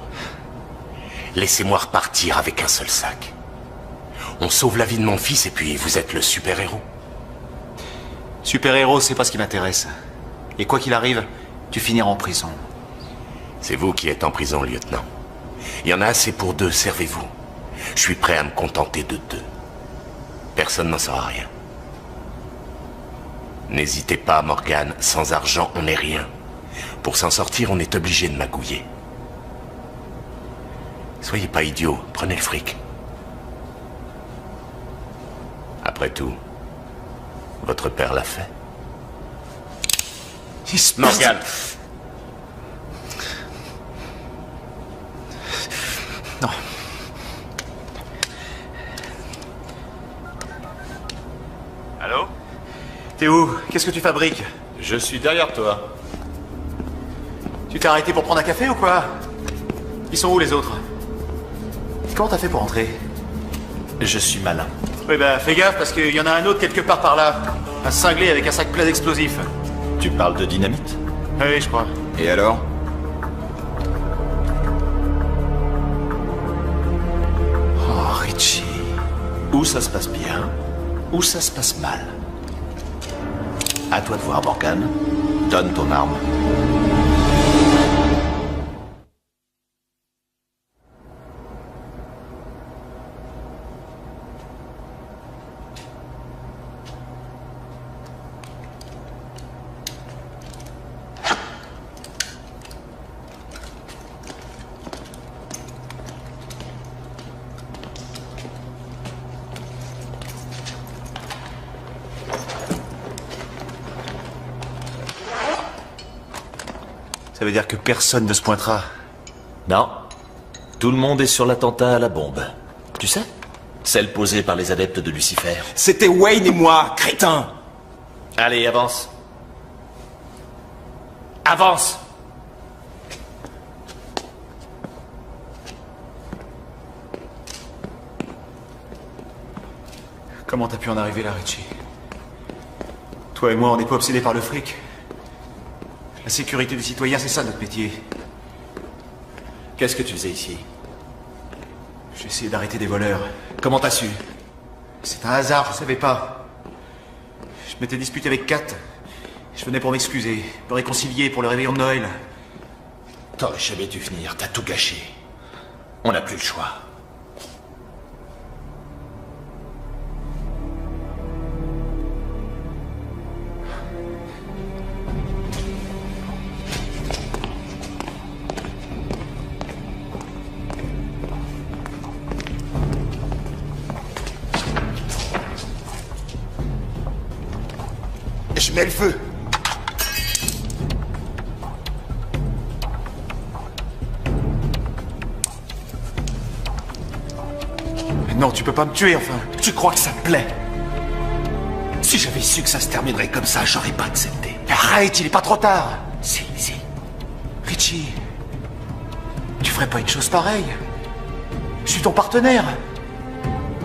Laissez-moi repartir avec un seul sac. On sauve la vie de mon fils et puis vous êtes le super-héros. Super-héros, c'est pas ce qui m'intéresse. Et quoi qu'il arrive, tu finiras en prison. C'est vous qui êtes en prison, lieutenant. Il y en a assez pour 2, servez-vous. Je suis prêt à me contenter de 2. Personne n'en saura rien. N'hésitez pas, Morgan. Sans argent, on n'est rien. Pour s'en sortir, on est obligé de magouiller. Soyez pas idiot, prenez le fric. Après tout, votre père l'a fait. Morgan. Non. Allô? T'es où? Qu'est-ce que tu fabriques? Je suis derrière toi. Tu t'es arrêté pour prendre un café ou quoi? Ils sont où les autres? Comment t'as fait pour entrer? Je suis malin. Oui bah fais gaffe parce qu'il y en a un autre quelque part par là. Un cinglé avec un sac plein d'explosifs. Tu parles de dynamite? Oui, je crois. Et alors? Oh, Richie. Ou ça se passe bien, ou ça se passe mal. À toi de voir, Morgan. Donne ton arme. Ça veut dire que personne ne se pointera. Non. Tout le monde est sur l'attentat à la bombe. Tu sais? Celle posée par les adeptes de Lucifer. C'était Wayne et moi, crétin. Allez, avance. Avance! Comment t'as pu en arriver là, Richie? Toi et moi, on n'est pas obsédés par le fric. La sécurité des citoyens, c'est ça notre métier. Qu'est-ce que tu faisais ici? J'ai essayé d'arrêter des voleurs. Comment t'as su? C'est un hasard, je savais pas. Je m'étais disputé avec Kat. Je venais pour m'excuser, me réconcilier pour le réveillon de Noël. T'aurais jamais dû venir, t'as tout gâché. On n'a plus le choix. Je mets le feu. Mais non, tu peux pas me tuer, enfin. Tu crois que ça te plaît? Si j'avais su que ça se terminerait comme ça, j'aurais pas accepté. Arrête, il est pas trop tard. Si. Richie, tu ferais pas une chose pareille? Je suis ton partenaire.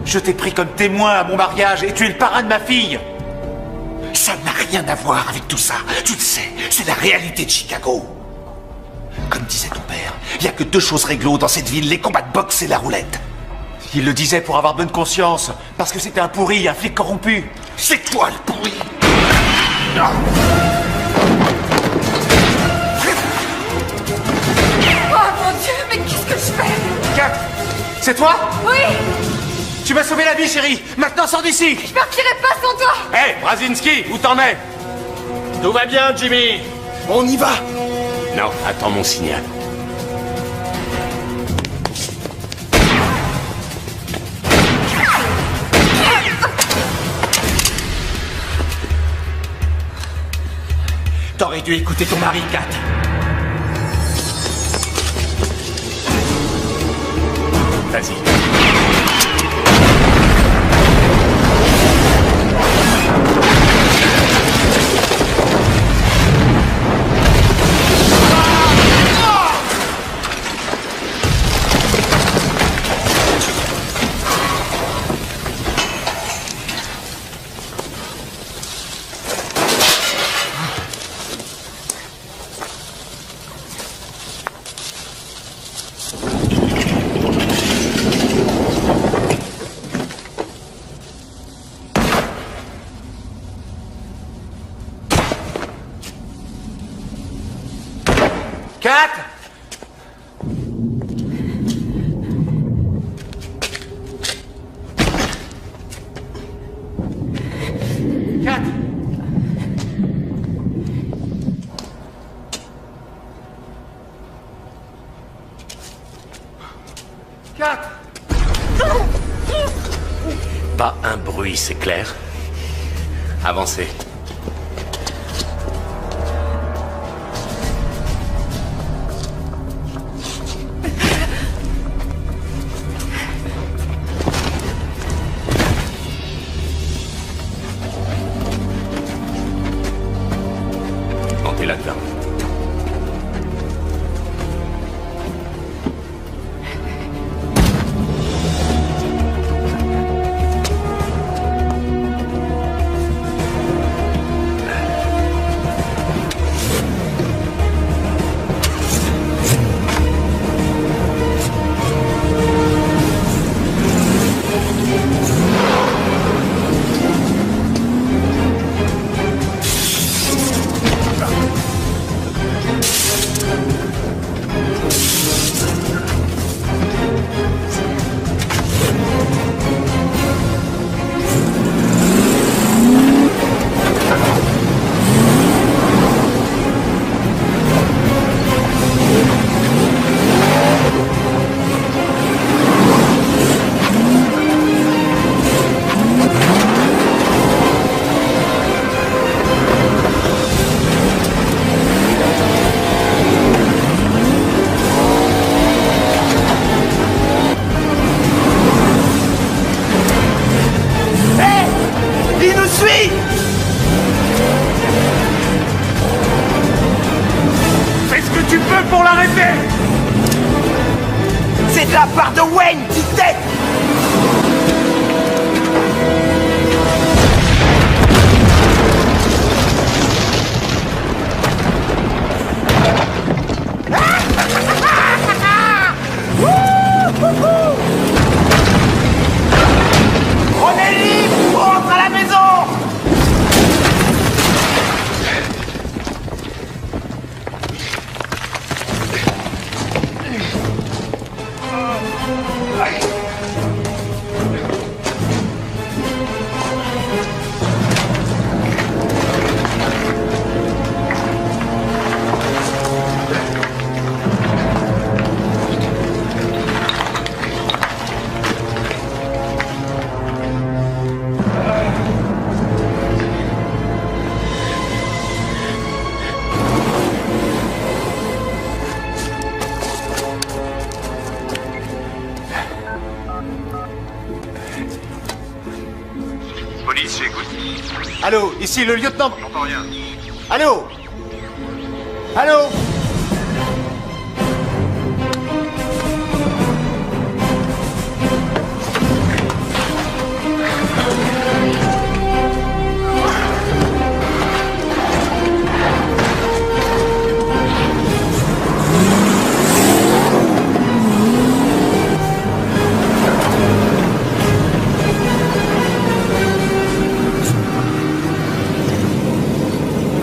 Je t'ai pris comme témoin à mon mariage et tu es le parrain de ma fille. Ça n'a rien à voir avec tout ça. Tu le sais, c'est la réalité de Chicago. Comme disait ton père, il n'y a que 2 choses réglo dans cette ville, les combats de boxe et la roulette. Il le disait pour avoir bonne conscience, parce que c'était un pourri, un flic corrompu. C'est toi le pourri. Oh mon Dieu, mais qu'est-ce que je fais? Kat, c'est toi? Oui! Tu m'as sauvé la vie, chérie. Maintenant, sors d'ici. Je partirai pas sans toi! Hé, Brzezinski, où t'en es? Tout va bien, Jimmy. On y va. Non, attends mon signal. T'aurais dû écouter ton mari, Kat. Vas-y. Pas un bruit, c'est clair? Avancez. Montez là-dedans. C'est de la part de Wayne qui t'aide. On est libre, on rentre à la maison. Police, j'écoute. Allô, ici le lieutenant... J'entends rien. Allô? Allô?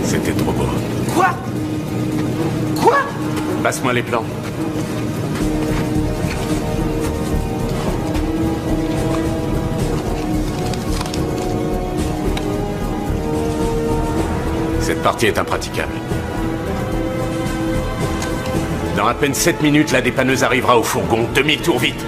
C'était trop beau. Quoi? Quoi? Passe-moi les plans. Cette partie est impraticable. Dans à peine 7 minutes, la dépanneuse arrivera au fourgon. Demi-tour vite.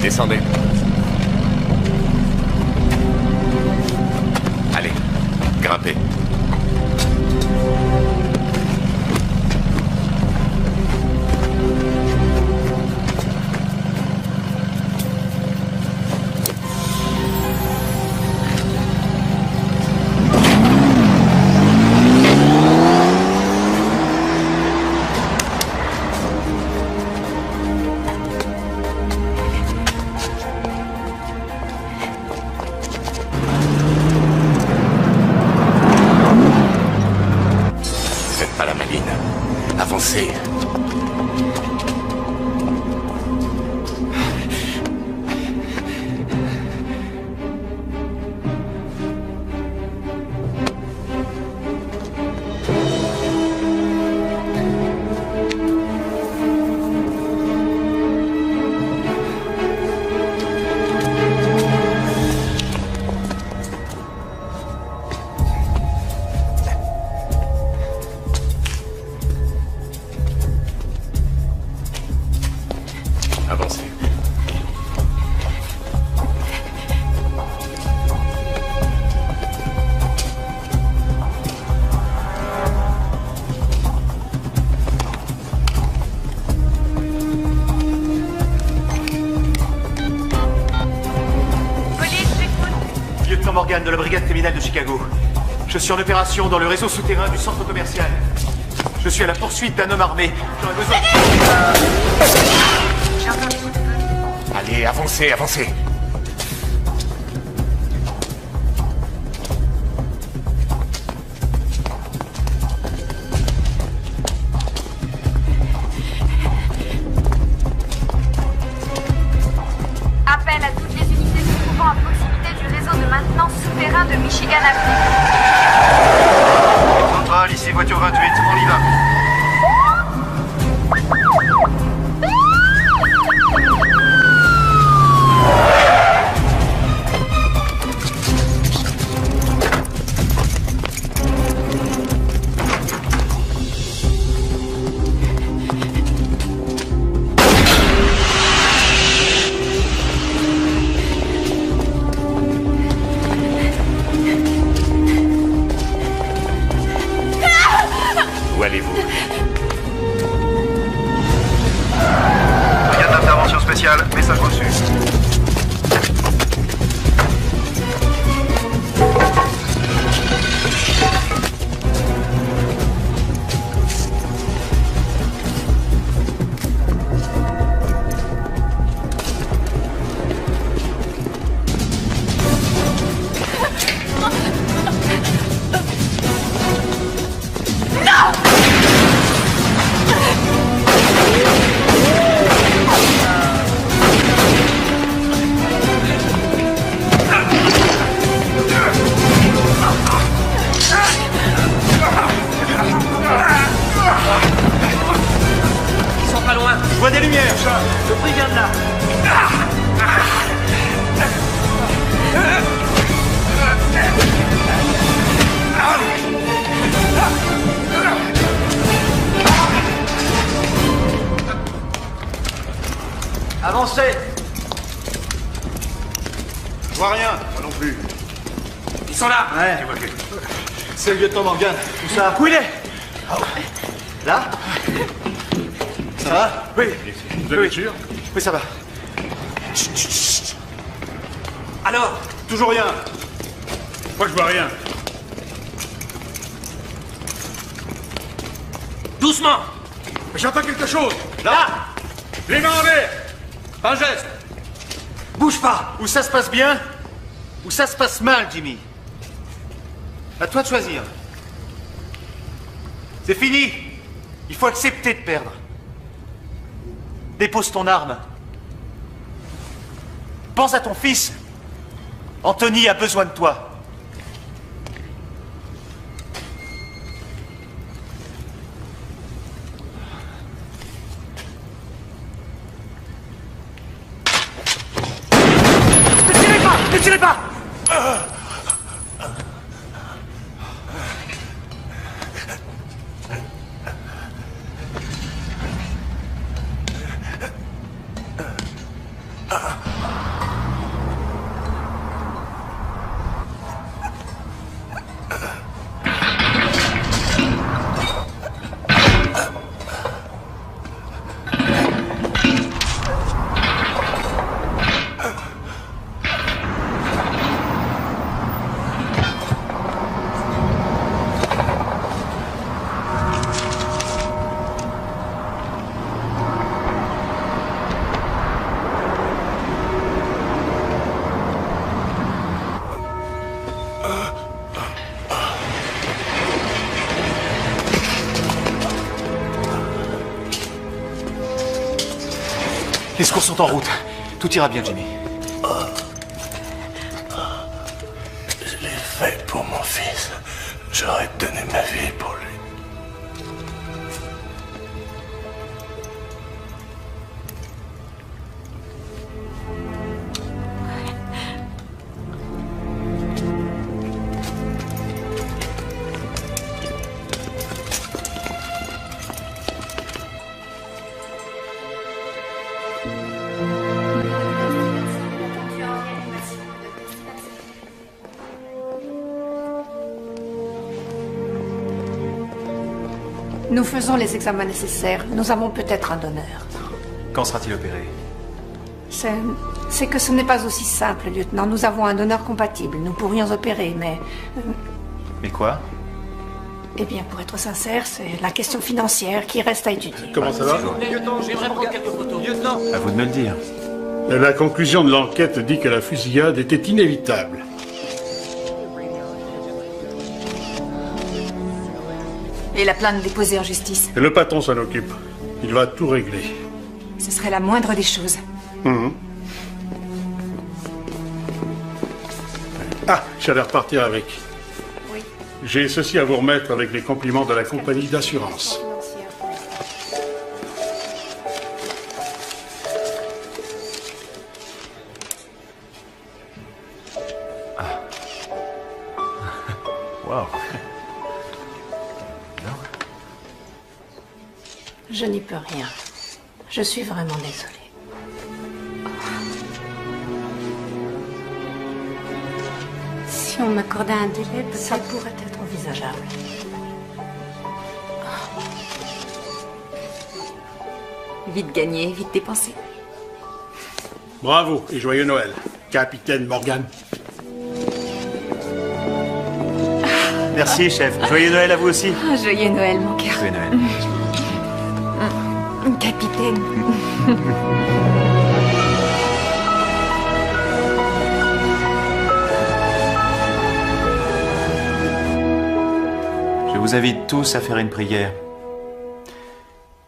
Descendez. Allez, grimpez. Avancez. Avancez. Lieutenant Morgan de la brigade criminelle de Chicago. Je suis en opération dans le réseau souterrain du centre commercial. Je suis à la poursuite d'un homme armé. J'aurais besoin... Allez, avancez, avancez. Appel à toutes les unités se trouvant à proximité du réseau de maintenance souterrain de Michigan Avenue. Central, ici voiture 28, on y va. Où allez-vous? Brigade d'intervention spéciale, message reçu. Ils sont pas loin. Je vois des lumières. Le brigade là. Avancez. Je vois rien, moi non plus. Ils sont là. Ouais. C'est le lieutenant Morgan. Où ça? Où il est? Là? Ça va? Oui. Vous êtes sûr? Oui, ça va. Alors? Toujours rien. Moi, je vois rien. Doucement. J'entends quelque chose. Là! Les mains en l'air. Un geste. Bouge pas! Où ça se passe bien? Où ça se passe mal, Jimmy? À toi de choisir. C'est fini! Il faut accepter de perdre. Dépose ton arme. Pense à ton fils. Anthony a besoin de toi. Ne tirez pas! Ne tirez pas! secours sont en route. Tout ira bien, Jimmy. Je l'ai fait pour mon fils. J'aurais donné ma vie pour lui. Nous faisons les examens nécessaires. Nous avons peut-être un donneur. Quand sera-t-il opéré? C'est que ce n'est pas aussi simple, lieutenant. Nous avons un donneur compatible. Nous pourrions opérer, mais... Mais quoi? Eh bien, pour être sincère, c'est la question financière qui reste à étudier. Comment ça va? Lieutenant, j'aimerais prendre quelques photos. Lieutenant! À vous de me le dire. La conclusion de l'enquête dit que la fusillade était inévitable. Et la plainte déposée en justice. Et le patron s'en occupe. Il va tout régler. Ce serait la moindre des choses. Ah, j'allais repartir avec. Oui. J'ai ceci à vous remettre avec les compliments de la compagnie d'assurance. Wow. Je n'y peux rien. Je suis vraiment désolée. Si on m'accordait un délai, Ça pourrait être envisageable. Vite gagné, vite dépensé. Bravo et joyeux Noël, capitaine Morgan. Merci, chef. Joyeux Noël à vous aussi. Joyeux Noël, mon cœur. Joyeux Noël. Capitaine. Je vous invite tous à faire une prière.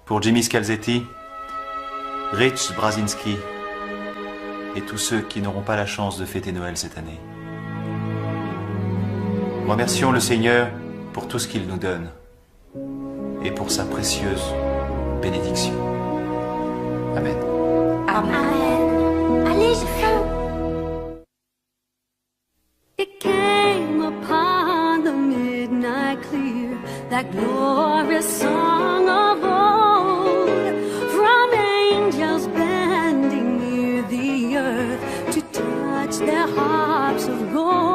Pour Jimmy Scalzetti, Rich Brazinski et tous ceux qui n'auront pas la chance de fêter Noël cette année. Remercions le Seigneur pour tout ce qu'il nous donne et pour sa précieuse bénédiction. Amen. Amen. Allez, j'ai faim. It came upon the midnight clear, that glorious song of old, from angels bending near the earth to touch their harps of gold.